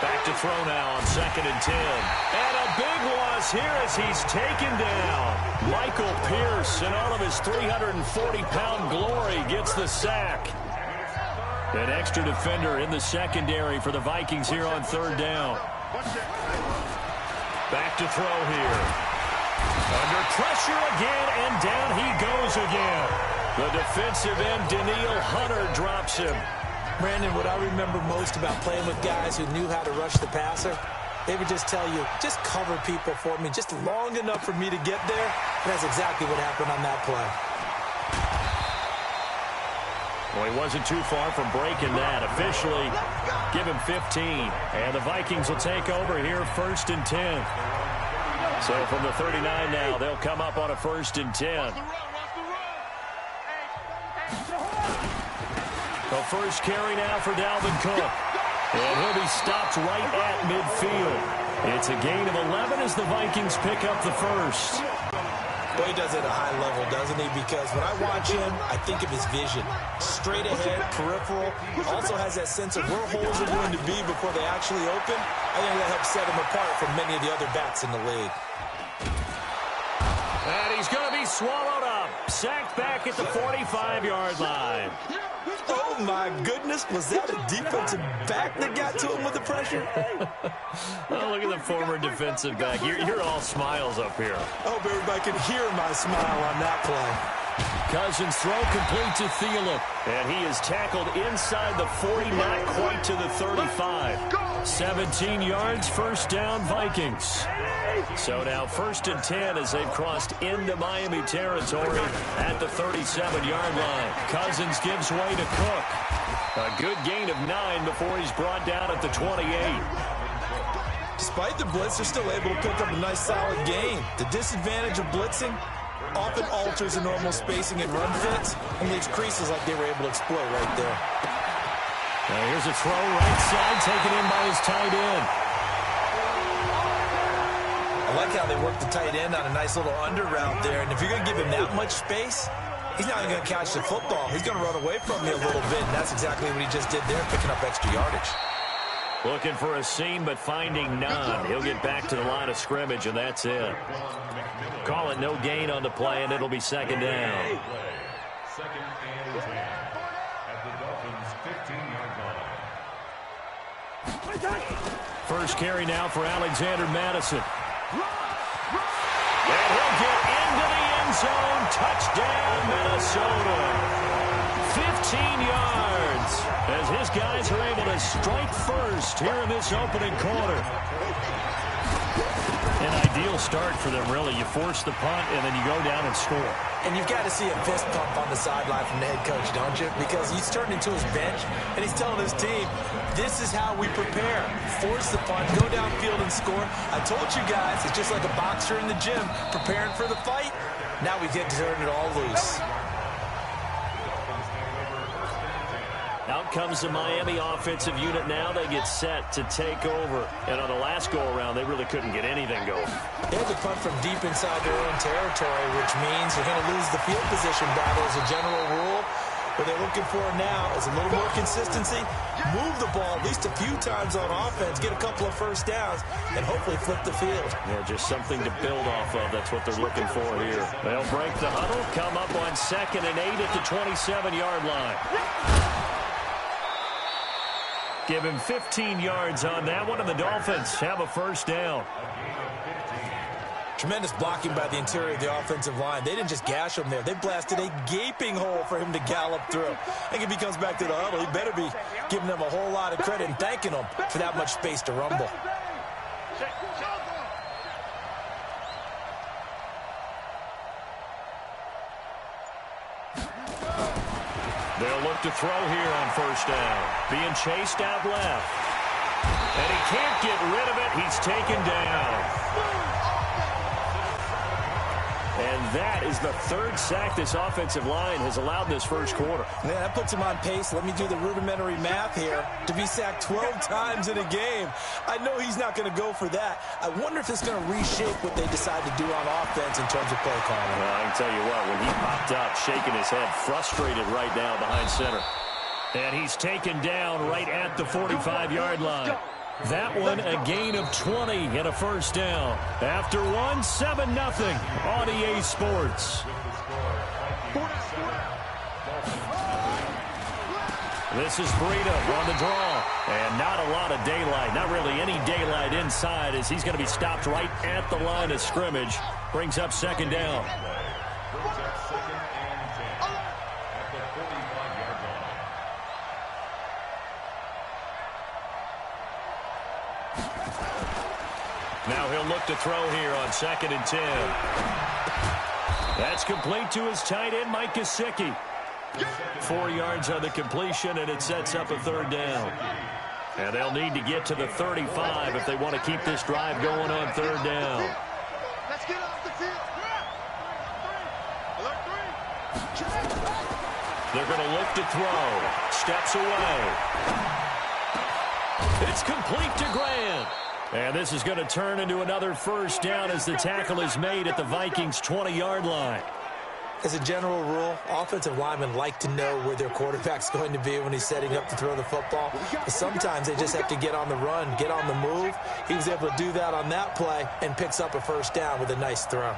S2: Back to throw now on 2nd and 10. And a big loss here as he's taken down. Michael Pierce, in all of his 340-pound glory, gets the sack. An extra defender in the secondary for the Vikings here on 3rd down. Back to throw here. Under pressure again, and down he goes again. The defensive end, Daniil Hunter, drops him.
S3: Brandon, what I remember most about playing with guys who knew how to rush the passer, they would just tell you, just cover people for me, just long enough for me to get there. And that's exactly what happened on that play.
S2: Well, he wasn't too far from breaking that. Officially, give him 15. And the Vikings will take over here 1st and 10. So from the 39 now, they'll come up on a 1st and 10. The first carry now for Dalvin Cook. And he'll be stopped right at midfield. It's a gain of 11 as the Vikings pick up the first.
S3: Well, he does it at a high level, doesn't he? Because when I watch him, I think of his vision. Straight ahead, peripheral. Also has that sense of where holes are going to be before they actually open. I think that helps set him apart from many of the other backs in the league.
S2: And he's going to be swallowed up. Sacked back at the 45-yard line.
S3: Oh, my goodness. Was that a defensive back that got to him with the pressure?
S2: Oh, look at the former defensive back. You're all smiles up here.
S3: I hope everybody can hear my smile on that play.
S2: Cousins throw complete to Thielen. And he is tackled inside the 40, not quite to the 35. 17 yards, first down, Vikings. So now 1st and 10 as they've crossed into Miami territory at the 37-yard line. Cousins gives way to Cook. A good gain of 9 before he's brought down at the 28.
S3: Despite the blitz, they're still able to pick up a nice, solid gain. The disadvantage of blitzing often alters the normal spacing and run fits and leaves creases like they were able to exploit right there.
S2: Now here's a throw right side, taken in by his tight end.
S3: I like how they work the tight end on a nice little under route there. And if you're going to give him that much space, he's not even going to catch the football. He's going to run away from me a little bit, and that's exactly what he just did there, picking up extra yardage.
S2: Looking for a seam, but finding none. He'll get back to the line of scrimmage, and that's it. Call it no gain on the play, and it'll be 2nd down.
S6: Second and 10 at the Dolphins' 15-yard line.
S2: First carry now for Alexander Madison. And he'll get into the end zone. Touchdown, Minnesota. yards as his guys are able to strike first here in this opening quarter. An ideal start for them, really. You force the punt, and then you go down and score.
S3: And you've got to see a fist pump on the sideline from the head coach, don't you? Because he's turned into his bench, and he's telling his team, this is how we prepare. Force the punt, go downfield and score. I told you guys, it's just like a boxer in the gym preparing for the fight. Now we get to turn it all loose.
S2: Out comes the Miami offensive unit now. They get set to take over. And on the last go-around, they really couldn't get anything going.
S3: They had to punt from deep inside their own territory, which means they're going to lose the field position battle as a general rule. What they're looking for now is a little more consistency. Move the ball at least a few times on offense, get a couple of first downs, and hopefully flip the field.
S2: Yeah, just something to build off of. That's what they're looking for here. They'll break the huddle, come up on 2nd and 8 at the 27-yard line. Give him 15 yards on that one, and the Dolphins have a first down.
S3: Tremendous blocking by the interior of the offensive line. They didn't just gash him there. They blasted a gaping hole for him to gallop through. I think if he comes back to the huddle, he better be giving them a whole lot of credit and thanking them for that much space to rumble.
S2: They'll look to throw here on first down. Being chased out left. And he can't get rid of it. He's taken down. And that is the 3rd sack this offensive line has allowed this first quarter.
S3: Yeah, that puts him on pace. Let me do the rudimentary math here. To be sacked 12 times in a game. I know he's not going to go for that. I wonder if it's going to reshape what they decide to do on offense in terms of play calling.
S2: Well, I can tell you what, when he popped up, shaking his head, frustrated right now behind center. And he's taken down right at the 45-yard line. That one, a gain of 20 and a first down. After one, 7-0 on EA Sports. This is Breida on the draw. And not a lot of daylight. Not really any daylight inside as he's going to be stopped right at the line of scrimmage. Brings up 2nd down. Now he'll look to throw here on 2nd and 10. That's complete to his tight end, Mike Gesicki. 4 yards on the completion, and it sets up a 3rd down. And they'll need to get to the 35 if they want to keep this drive going on 3rd down.
S4: Let's get off the field.
S2: They're going to look to throw. Steps away. It's complete to Grant. And this is going to turn into another first down as the tackle is made at the Vikings' 20-yard line.
S3: As a general rule, offensive linemen like to know where their quarterback's going to be when he's setting up to throw the football. But sometimes they just have to get on the run, get on the move. He was able to do that on that play and picks up a first down with a nice throw.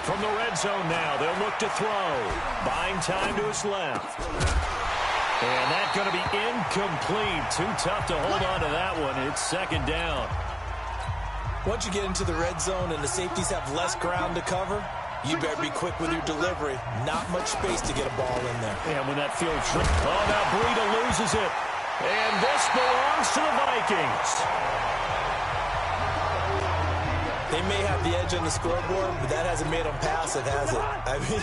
S2: From the red zone now, they'll look to throw. Buying time to his left. And that's going to be incomplete. Too tough to hold on to that one. It's 2nd down.
S3: Once you get into the red zone and the safeties have less ground to cover, you better be quick with your delivery. Not much space to get a ball in there.
S2: And when that field trip, oh, now Breida loses it. And this belongs to the Vikings.
S3: They may have the edge on the scoreboard, but that hasn't made them passive, has it? I mean,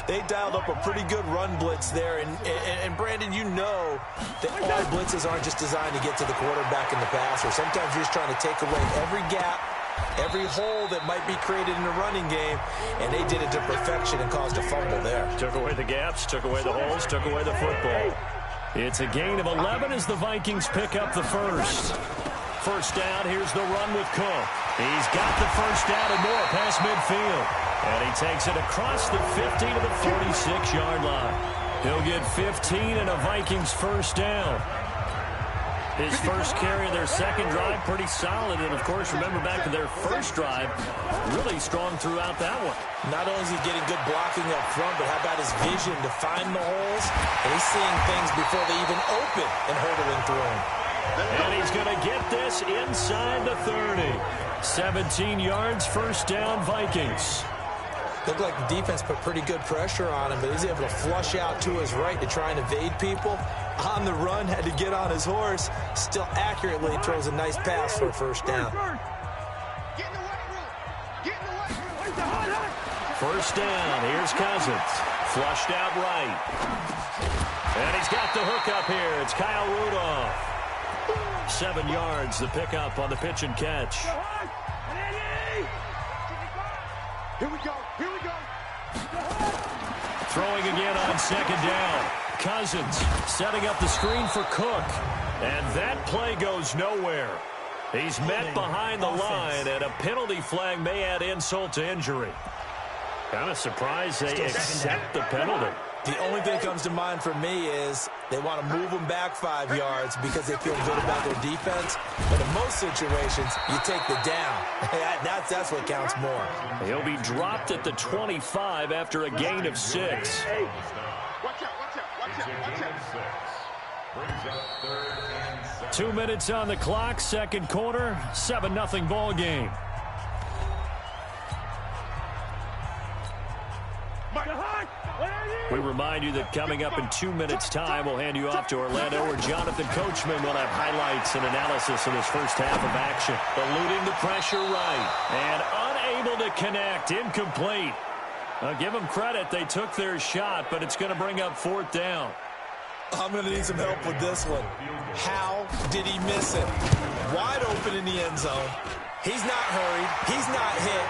S3: they dialed up a pretty good run blitz there. And Brandon, you know that all blitzes aren't just designed to get to the quarterback in the passer. Sometimes you're just trying to take away every gap, every hole that might be created in the running game, and they did it to perfection and caused a fumble there.
S2: Took away the gaps, took away the holes, took away the football. It's a gain of 11 as the Vikings pick up the first. First down, here's the run with Cook. He's got the first down and more past midfield. And he takes it across the 50 to the 46-yard line. He'll get 15 and a Vikings first down. His first carry of their second drive, pretty solid. And, of course, remember back to their first drive, really strong throughout that one.
S3: Not only is he getting good blocking up front, but how about his vision to find the holes? And he's seeing things before they even open and hurdling through them.
S2: And he's going to get this inside the 30. 17 yards, first down, Vikings.
S3: Looked like the defense put pretty good pressure on him, but he's able to flush out to his right to try and evade people. On the run, had to get on his horse. Still accurately throws a nice pass for a first down.
S2: First down, here's Cousins. Flushed out right. And he's got the hook up here. It's Kyle Rudolph. 7 yards, the pickup on the pitch and catch.
S4: Here we go. Here we go.
S2: Throwing again on second down. Cousins setting up the screen for Cook. And that play goes nowhere. He's met behind the line, and a penalty flag may add insult to injury. Kind of surprised they accept the penalty.
S3: The only thing that comes to mind for me is they want to move them back 5 yards because they feel good about their defense. But in most situations, you take the down. That's what counts more.
S2: He'll be dropped at the 25 after a gain of 6.
S4: Watch out, watch out, watch out, watch out.
S6: Brings up 3rd and 7.
S2: 2 minutes on the clock, second quarter, 7-0 ball game. We remind you that coming up in 2 minutes' time, we'll hand you off to Orlando, where Jonathan Coachman will have highlights and analysis of his first half of action. Eluding the pressure right, and unable to connect, incomplete. Give them credit, they took their shot, but it's going to bring up 4th down.
S3: I'm going to need some help with this one. How did he miss it? Wide open in the end zone. He's not hurried. He's not hit.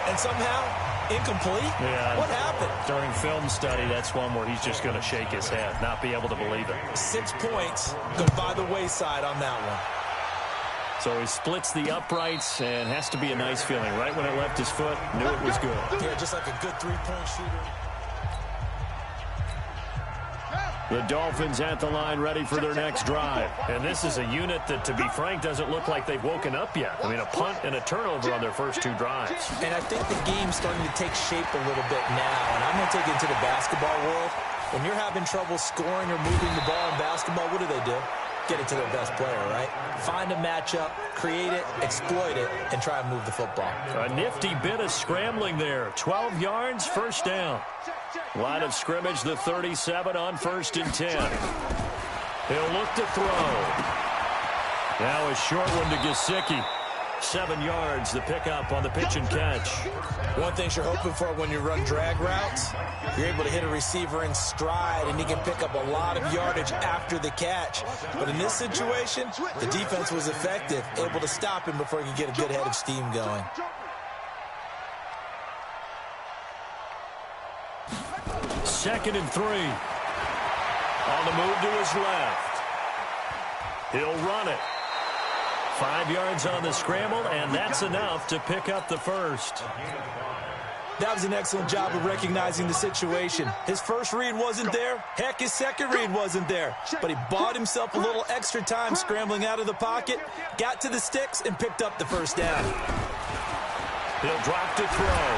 S3: And somehow, incomplete?
S2: Yeah.
S3: What happened?
S2: During film study, that's one where he's just going to shake his head, not be able to believe it.
S3: 6 points go by the wayside on that one.
S2: So he splits the uprights and has to be a nice feeling. Right when it left his foot, knew it was good.
S3: Yeah, just like a good three-point shooter.
S2: The Dolphins at the line ready for their next drive. And this is a unit that, to be frank, doesn't look like they've woken up yet. I mean, a punt and a turnover on their first 2 drives.
S3: And I think the game's starting to take shape a little bit now. And I'm going to take it into the basketball world. When you're having trouble scoring or moving the ball in basketball, what do? Get it to their best player, right? Find a matchup, create it, exploit it, and try and move the football.
S2: A nifty bit of scrambling there. 12 yards, first down. Line of scrimmage, the 37 on 1st and 10. He'll look to throw. Now a short one to Gesicki. 7 yards, the pickup on the pitch and catch.
S3: One thing you're hoping for when you run drag routes, you're able to hit a receiver in stride, and he can pick up a lot of yardage after the catch. But in this situation, the defense was effective, able to stop him before he could get a good head of steam going.
S2: Second and 3. On the move to his left. He'll run it. 5 yards on the scramble, and that's enough to pick up the first.
S3: That was an excellent job of recognizing the situation. His first read wasn't there. Heck, his second read wasn't there. But he bought himself a little extra time scrambling out of the pocket, got to the sticks, and picked up the first down.
S2: He'll drop to throw.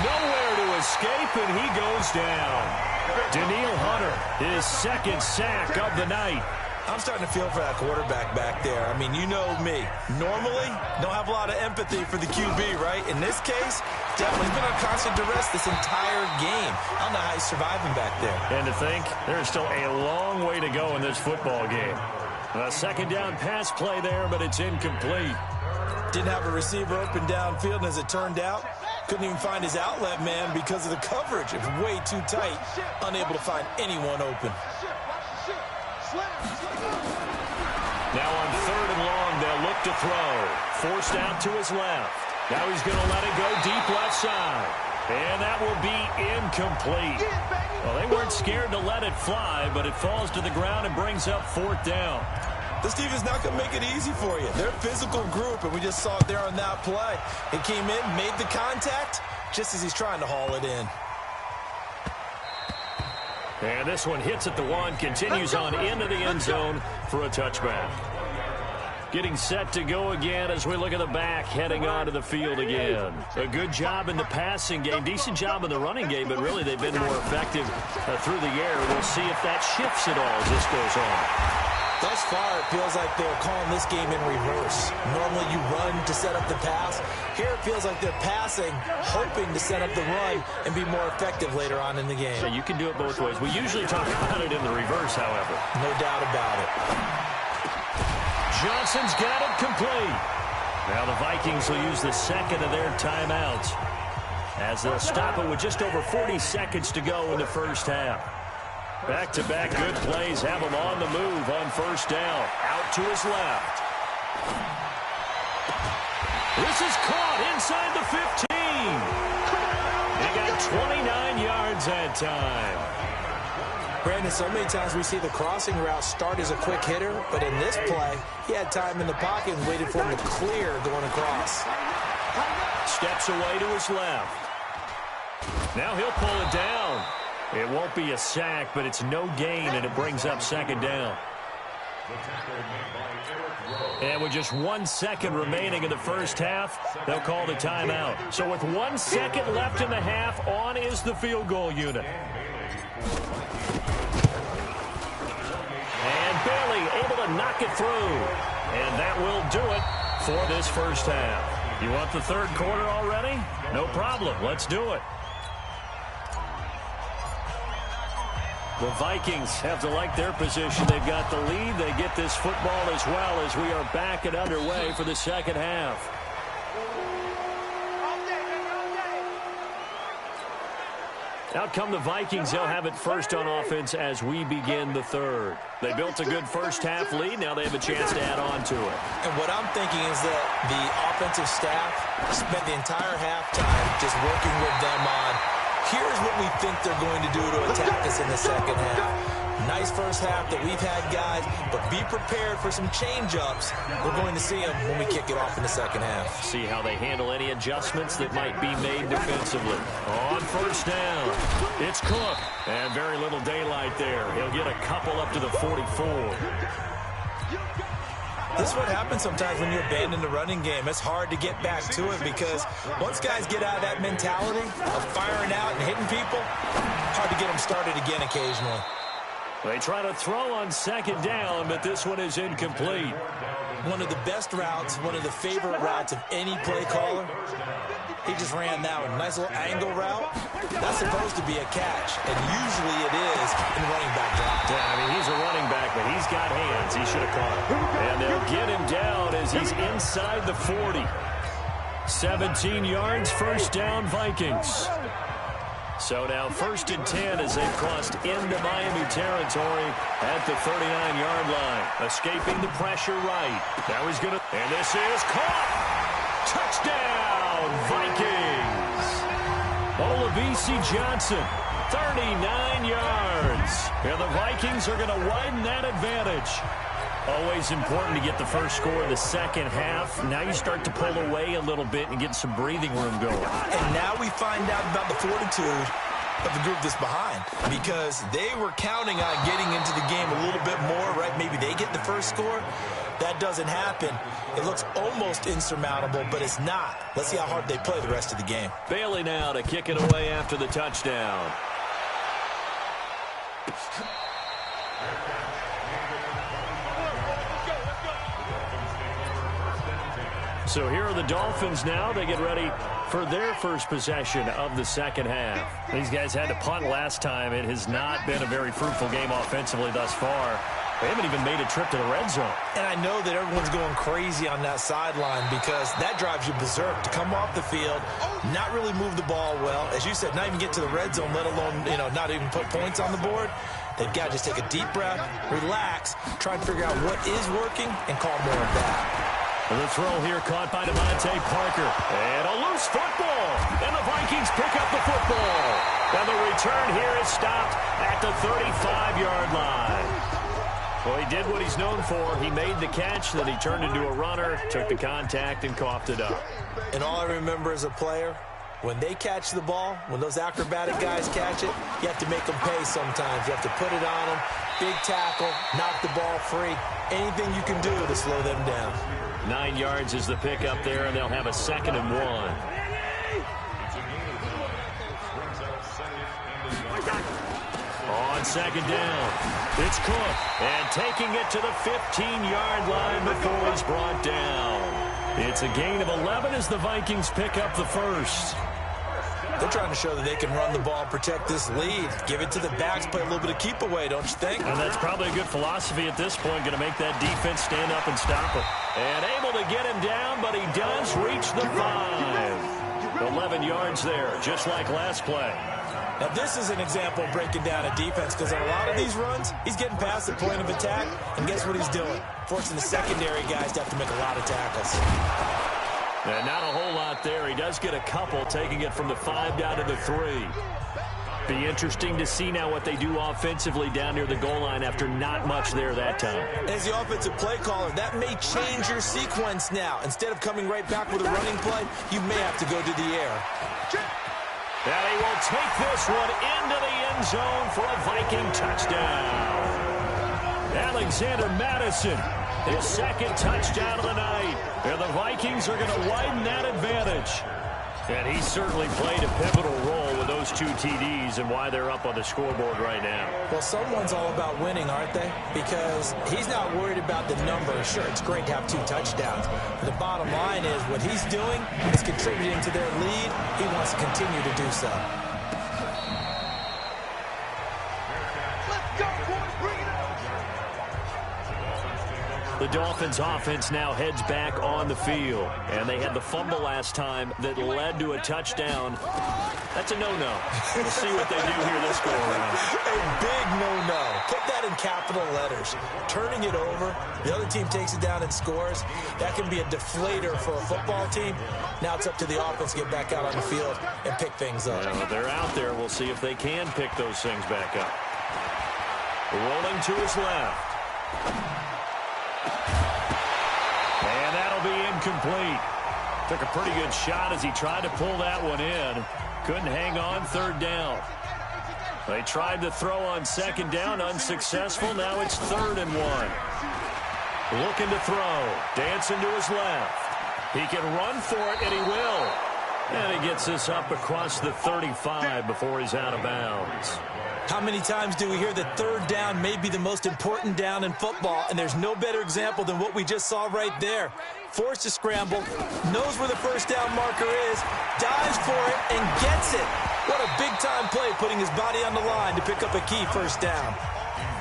S2: Nowhere to escape, and he goes down. Daniil Hunter, his second sack of the night.
S3: I'm starting to feel for that quarterback back there. I mean, you know me. Normally, don't have a lot of empathy for the QB, right? In this case, definitely been on constant duress this entire game. I don't know how he's surviving back there.
S2: And to think, there's still a long way to go in this football game. A second down pass play there, but it's incomplete.
S3: Didn't have a receiver open downfield, and as it turned out, couldn't even find his outlet man because of the coverage. It was way too tight, unable to find anyone open.
S2: Now on 3rd and long, they'll look to throw. Forced out to his left. Now he's going to let it go deep left side. And that will be incomplete. Well, they weren't scared to let it fly, but it falls to the ground and brings up 4th down.
S3: This team is not going to make it easy for you. They're a physical group, and we just saw it there on that play. He came in, made the contact, just as he's trying to haul it in.
S2: And this one hits at the 1, continues on into the end zone for a touchback. Getting set to go again as we look at the back, heading onto the field again. A good job in the passing game, decent job in the running game, but really they've been more effective through the air. We'll see if that shifts at all as this goes on.
S3: Thus far, it feels like they're calling this game in reverse. Normally you run to set up the pass. Here it feels like they're passing, hoping to set up the run and be more effective later on in the game.
S2: Yeah, you can do it both ways. We usually talk about it in the reverse, however.
S3: No doubt about it.
S2: Johnson's got it complete. Now the Vikings will use the second of their timeouts as they'll stop it with just over 40 seconds to go in the first half. Back-to-back good plays have him on the move on first down. Out to his left. This is caught inside the 15. He got 29 yards that time.
S3: Brandon, so many times we see the crossing route start as a quick hitter, but in this play, he had time in the pocket and waited for him to clear going across.
S2: Steps away to his left. Now he'll pull it down. It won't be a sack, but it's no gain, and it brings up second down. And with just 1 second remaining in the first half, they'll call the timeout. So with 1 second left in the half, on is the field goal unit. And Bailey able to knock it through. And that will do it for this first half. You want the third quarter already? No problem. Let's do it. The Vikings have to like their position. They've got the lead. They get this football as well as we are back and underway for the second half. Out come the Vikings. They'll have it first on offense as we begin the third. They built a good first half lead. Now they have a chance to add on to it.
S3: And what I'm thinking is that the offensive staff spent the entire halftime just working with them on, here's what we think they're going to do to attack us in the second half. Nice first half that we've had, guys, but be prepared for some change-ups. We're going to see them when we kick it off in the second half.
S2: See how they handle any adjustments that might be made defensively. On first down, it's Cook. And very little daylight there. He'll get a couple up to the 44.
S3: This is what happens sometimes when you abandon the running game. It's hard to get back to it because once guys get out of that mentality of firing out and hitting people, hard to get them started again occasionally.
S2: They try to throw on second down, but this one is incomplete.
S3: One of the best routes, one of the favorite routes of any play caller. He just ran that one. Nice little angle route. That's supposed to be a catch, and usually it is in running back drop.
S2: Yeah, I mean, he's a running back, but he's got hands. He should have caught it. And they'll get him down as he's inside the 40. 17 yards, first down, Vikings. So now 1st and 10 as they've crossed into Miami territory at the 39-yard line. Escaping the pressure right. Now he's going to, and this is caught. Touchdown, Vikings. Olabisi Johnson, 39 yards. And the Vikings are going to widen that advantage. Always important to get the first score of the second half. Now you start to pull away a little bit and get some breathing room going.
S3: And now we find out about the fortitude of the group that's behind, because they were counting on getting into the game a little bit more, right? Maybe they get the first score. That doesn't happen. It looks almost insurmountable, but it's not. Let's see how hard they play the rest of the game.
S2: Bailey now to kick it away after the touchdown. So here are the Dolphins now. They get ready for their first possession of the second half. These guys had to punt last time. It has not been a very fruitful game offensively thus far. They haven't even made a trip to the red zone.
S3: And I know that everyone's going crazy on that sideline because that drives you berserk to come off the field, not really move the ball well. As you said, not even get to the red zone, let alone, not even put points on the board. They've got to just take a deep breath, relax, try and figure out what is working, and call more of that.
S2: The throw here caught by Devontae Parker. And a loose football. And the Vikings pick up the football. And the return here is stopped at the 35-yard line. Well, he did what he's known for. He made the catch, then he turned into a runner, took the contact, and coughed it up.
S3: And all I remember as a player, when they catch the ball, when those acrobatic guys catch it, you have to make them pay sometimes. You have to put it on them, big tackle, knock the ball free. Anything you can do to slow them down.
S2: 9 yards is the pickup there, and they'll have a 2nd and 1. On on second down. It's Cook, and taking it to the 15-yard line before he's brought down. It's a gain of 11 as the Vikings pick up the first.
S3: They're trying to show that they can run the ball and protect this lead. Give it to the backs, play a little bit of keep away, don't you think?
S2: And that's probably a good philosophy at this point, going to make that defense stand up and stop it. And able to get him down, but he does reach the 5. 11 yards there, just like last play.
S3: Now, this is an example of breaking down a defense, because on a lot of these runs, he's getting past the point of attack, and guess what he's doing? Forcing the secondary guys to have to make a lot of tackles.
S2: And not a whole lot there. He does get a couple, taking it from the 5 down to the 3. Be interesting to see now what they do offensively down near the goal line after not much there that time.
S3: As the offensive play caller, that may change your sequence now. Instead of coming right back with a running play, you may have to go to the air.
S2: And he will take this one into the end zone for a Viking touchdown. Alexander Madison, his second touchdown of the night. And the Vikings are going to widen that advantage. And he certainly played a pivotal role with those 2 TDs and why they're up on the scoreboard right now.
S3: Well, someone's all about winning, aren't they? Because he's not worried about the numbers. Sure, it's great to have 2 touchdowns. But the bottom line is what he's doing is contributing to their lead. He wants to continue to do so.
S4: Let's go, boys. Bring it up.
S2: The Dolphins offense now heads back on the field. And they had the fumble last time that led to a touchdown. That's a no-no. We'll see what they do here this go-around.
S3: A big no-no. Put that in capital letters. Turning it over, the other team takes it down and scores. That can be a deflator for a football team. Now it's up to the offense to get back out on the field and pick things up.
S2: Well, they're out there. We'll see if they can pick those things back up. Rolling to his left. And that'll be incomplete. Took a pretty good shot as he tried to pull that one in. Couldn't hang on third down. They tried to throw on second down, unsuccessful. Now it's 3rd and 1. Looking to throw. Dancing to his left. He can run for it, and he will. And he gets this up across the 35 before he's out of bounds.
S3: How many times do we hear that third down may be the most important down in football, and there's no better example than what we just saw right there. Forced to scramble, knows where the first down marker is, dives for it, and gets it. What a big-time play, putting his body on the line to pick up a key first down.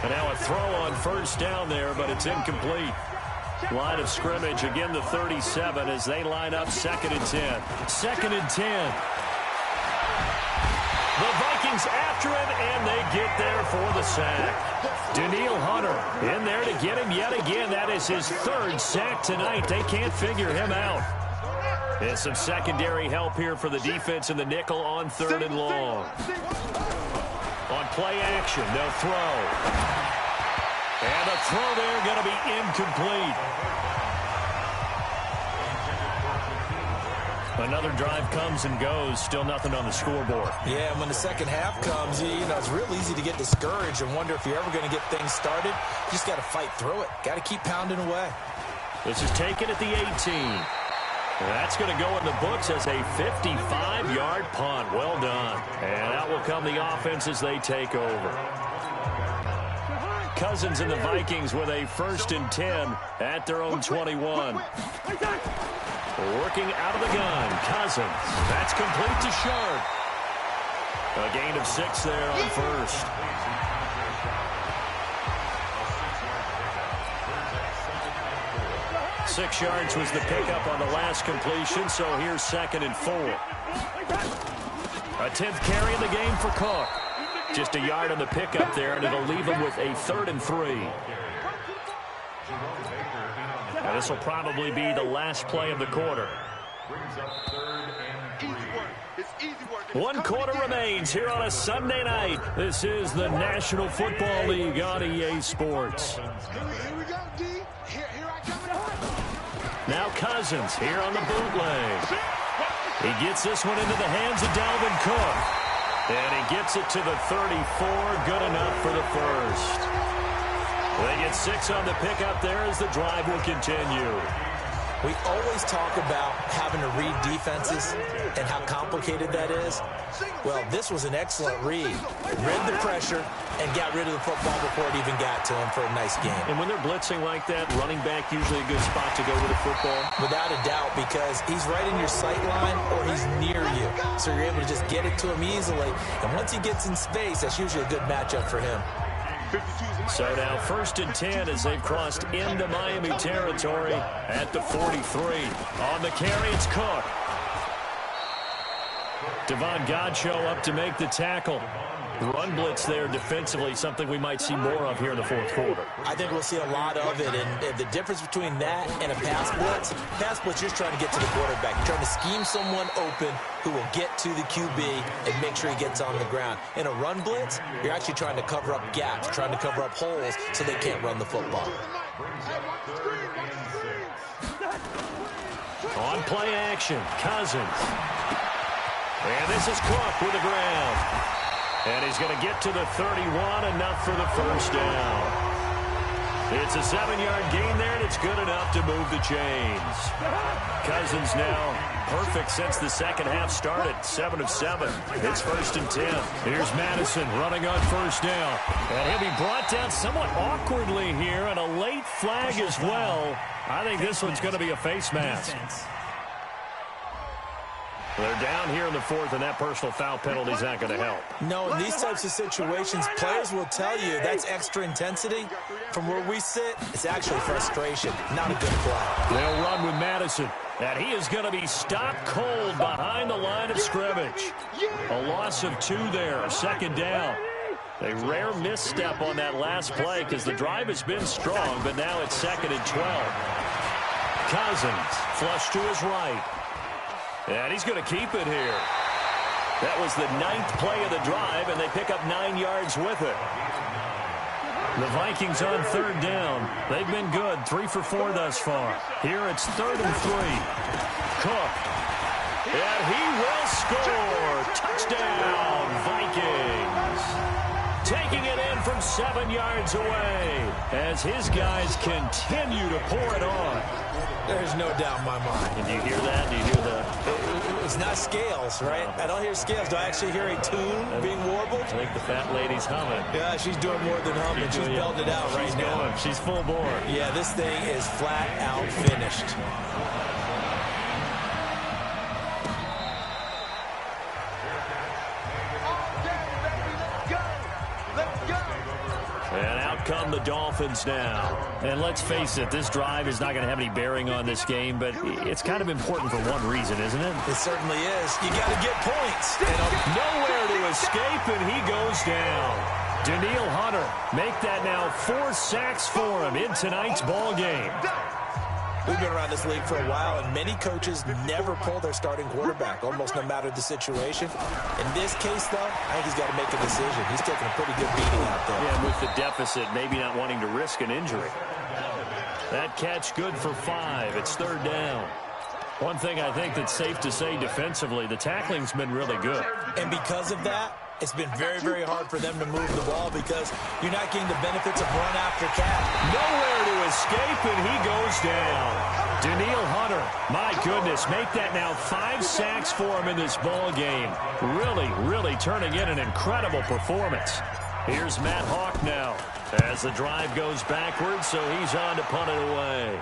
S2: And now a throw on first down there, but it's incomplete. Line of scrimmage, again the 37 as they line up 2nd and 10. 2nd and 10. The Vikings after him, and they get there for the sack. Danielle Hunter in there to get him yet again. That is his 3rd sack tonight. They can't figure him out. And some secondary help here for the defense in the nickel on 3rd and long. On play action, they'll throw. And the throw there going to be incomplete. Another drive comes and goes. Still nothing on the scoreboard.
S3: Yeah, and when the second half comes, you know, it's real easy to get discouraged and wonder if you're ever going to get things started. You just got to fight through it. Got to keep pounding away.
S2: This is taken at the 18. That's going to go in the books as a 55-yard punt. Well done. And out will come the offense as they take over. Cousins and the Vikings with a 1st and 10 at their own 21. Working out of the gun, Cousins. That's complete to Sharp. A gain of 6 there on 1st. Six yards was the pickup on the last completion, so here's 2nd and 4. A 10th carry in the game for Cook. Just a yard on the pickup there, and it'll leave him with a 3rd and 3. Now this will probably be the last play of the quarter. 1 quarter remains here on a Sunday night. This is the National Football League on EA Sports. Now Cousins here on the bootleg. He gets this one into the hands of Dalvin Cook. And he gets it to the 34. Good enough for the 1st. They get 6 on the pickup there as the drive will continue.
S3: We always talk about having to read defenses and how complicated that is. Well, this was an excellent read. Read the pressure and got rid of the football before it even got to him for a nice game.
S2: And when they're blitzing like that, running back usually a good spot to go with the football?
S3: Without a doubt, because he's right in your sight line or he's near you. So you're able to just get it to him easily. And once he gets in space, that's usually a good matchup for him.
S2: So now 1st and 10 as they've crossed into Miami territory at the 43. On the carry, it's Cook. Devon Godchaux up to make the tackle. Run blitz there defensively, something we might see more of here in the 4th quarter.
S3: I think we'll see a lot of it, and the difference between that and a pass blitz, you're just trying to get to the quarterback. You're trying to scheme someone open who will get to the QB and make sure he gets on the ground. In a run blitz, you're actually trying to cover up gaps, trying to cover up holes so they can't run the football.
S2: On play action, Cousins. And this is Cook with the ground. And he's going to get to the 31, enough for the first down. It's a 7-yard gain there, and it's good enough to move the chains. Cousins now perfect since the second half started, 7 of 7. It's 1st and 10. Here's Madison running on 1st down. And he'll be brought down somewhat awkwardly here, and a late flag as well. I think this one's going to be a face mask. They're down here in the 4th, and that personal foul penalty is not going to help.
S3: No, in these types of situations, players will tell you that's extra intensity. From where we sit, it's actually frustration, not a good play.
S2: They'll run with Madison, and he is going to be stopped cold behind the line of scrimmage. A loss of 2 there, 2nd down. A rare misstep on that last play because the drive has been strong, but now it's 2nd and 12. Cousins flush to his right. And he's going to keep it here. That was the 9th play of the drive, and they pick up 9 yards with it. The Vikings on 3rd down. They've been good, 3 for 4 thus far. Here it's 3rd and 3. Cook. And he will score. Touchdown, Vikings. Taking it in from 7 yards away as his guys continue to pour it on.
S3: There's no doubt in my mind.
S2: And do you hear that? Do you hear the...
S3: It's not scales, right? I don't hear scales. Do I actually hear a tune being warbled?
S2: I think the fat lady's humming.
S3: Yeah, she's doing more than humming. She's belting it out right now.
S2: Going. She's full bore.
S3: Yeah, this thing is flat out finished.
S2: And out come the Dolphins now. And let's face it, this drive is not going to have any bearing on this game, but it's kind of important for one reason, isn't it?
S3: It certainly is. You got to get points.
S2: Nowhere to escape, and he goes down. Daniil Hunter make that now 4 sacks for him in tonight's ball game.
S3: We've been around this league for a while, and many coaches never pull their starting quarterback, almost no matter the situation. In this case, though, I think he's got to make a decision. He's taking a pretty good beating out there.
S2: Yeah, with the deficit, maybe not wanting to risk an injury. That catch good for 5. It's 3rd down. One thing I think that's safe to say defensively, the tackling's been really good.
S3: And because of that, it's been very, very hard for them to move the ball because you're not getting the benefits of run after catch.
S2: Nowhere to escape, and he goes down. Daniil Hunter, my goodness, make that now 5 sacks for him in this ball game. Really, really turning in an incredible performance. Here's Matt Hawk now as the drive goes backwards, so he's on to punt it away.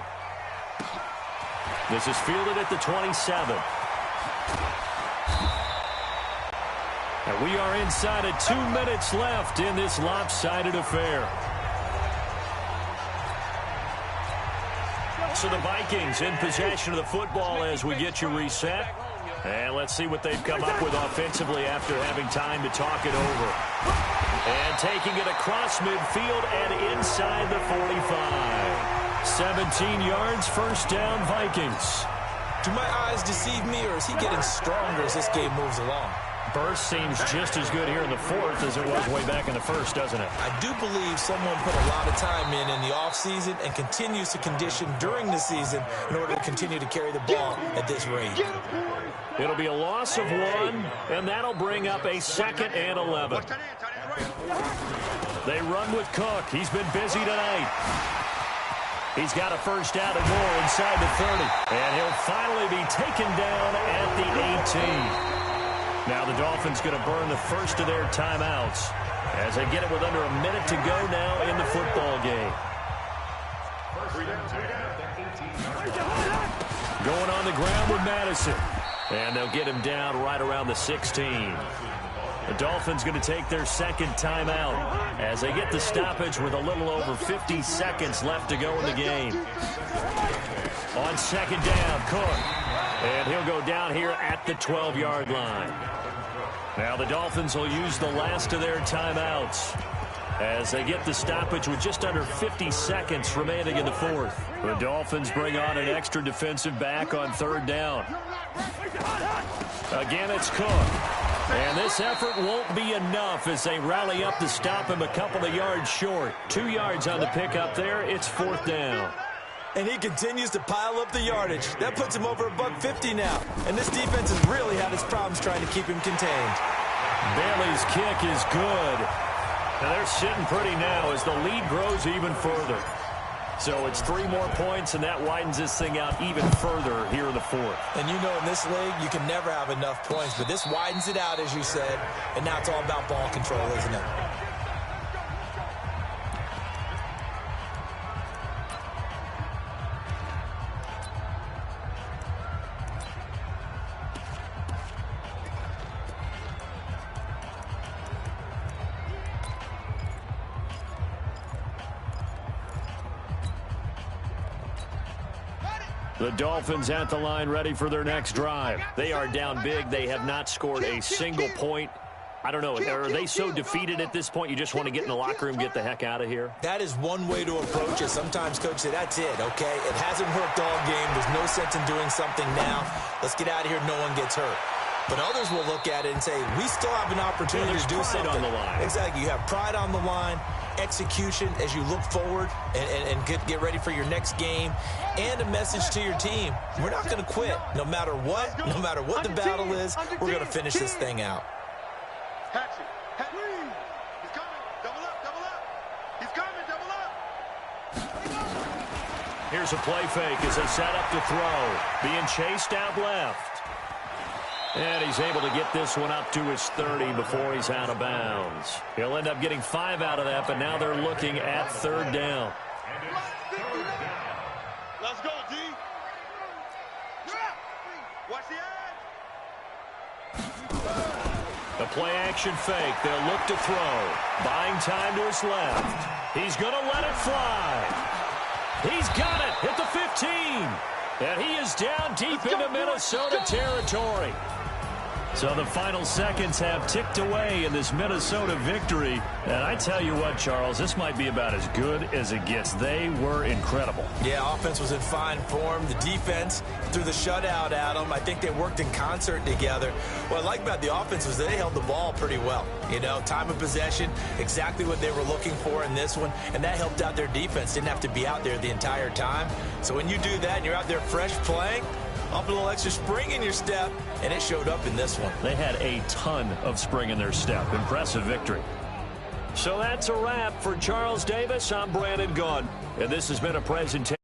S2: This is fielded at the 27. And we are inside of 2 minutes left in this lopsided affair. So the Vikings in possession of the football as we get you reset. And let's see what they've come up with offensively after having time to talk it over. And taking it across midfield and inside the 45. 17 yards, 1st down, Vikings.
S3: Do my eyes deceive me, or is he getting stronger as this game moves along?
S2: Burst seems just as good here in the 4th as it was way back in the 1st, doesn't it?
S3: I do believe someone put a lot of time in the offseason and continues to condition during the season in order to continue to carry the ball at this rate.
S2: It'll be a loss of 1, and that'll bring up a 2nd and 11. They run with Cook. He's been busy tonight. He's got a first down and more inside the 30. And he'll finally be taken down at the 18. Now the Dolphins going to burn the first of their timeouts as they get it with under a minute to go now in the football game. Going on the ground with Madison. And they'll get him down right around the 16. The Dolphins going to take their second timeout as they get the stoppage with a little over 50 seconds left to go in the game. On second down, Cook. And he'll go down here at the 12-yard line. Now the Dolphins will use the last of their timeouts as they get the stoppage with just under 50 seconds remaining in the fourth. The Dolphins bring on an extra defensive back on third down. Again, it's Cook. And this effort won't be enough as they rally up to stop him a couple of yards short. 2 yards on the pickup there. It's fourth down.
S3: And he continues to pile up the yardage. That puts him over $150 now. And this defense has really had its problems trying to keep him contained.
S2: Bailey's kick is good. Now they're sitting pretty now as the lead grows even further. So it's 3 more points, and that widens this thing out even further here in the fourth.
S3: And you know in this league, you can never have enough points, but this widens it out, as you said, and now it's all about ball control, isn't it?
S2: The Dolphins at the line ready for their next drive. They are down big. They have not scored a single point. I don't know. Are they so defeated at this point you just want to get in the locker room, get the heck out of here?
S3: That is one way to approach it. Sometimes coach say, that's it, okay? It hasn't worked all game. There's no sense in doing something now. Let's get out of here. No one gets hurt. But others will look at it and say, we still have an opportunity to do something.
S2: On the line.
S3: Exactly. You have pride on the line, execution as you look forward and get ready for your next game, and a message to your team. We're not going to quit. No matter what the battle is, we're going to finish this thing out.
S4: Hatchet. He's coming. Double up. He's coming. Double up.
S2: Here's a play fake as they set up to throw. Being chased out left. And he's able to get this one up to his 30 before he's out of bounds. He'll end up getting 5 out of that, but now they're looking at third down.
S4: Let's go, D. Watch the edge.
S2: The play action fake. They'll look to throw. Buying time to his left. He's going to let it fly. He's got it at the 15. And he is down deep into Minnesota territory. So the final seconds have ticked away in this Minnesota victory. And I tell you what, Charles, this might be about as good as it gets. They were incredible.
S3: Yeah, offense was in fine form. The defense threw the shutout at them. I think they worked in concert together. What I like about the offense was that they held the ball pretty well. You know, time of possession, exactly what they were looking for in this one. And that helped out their defense. Didn't have to be out there the entire time. So when you do that and you're out there fresh playing, up a little extra spring in your step, and it showed up in this one.
S2: They had a ton of spring in their step. Impressive victory. So that's a wrap for Charles Davis. I'm Brandon Gaudin, and this has been a presentation.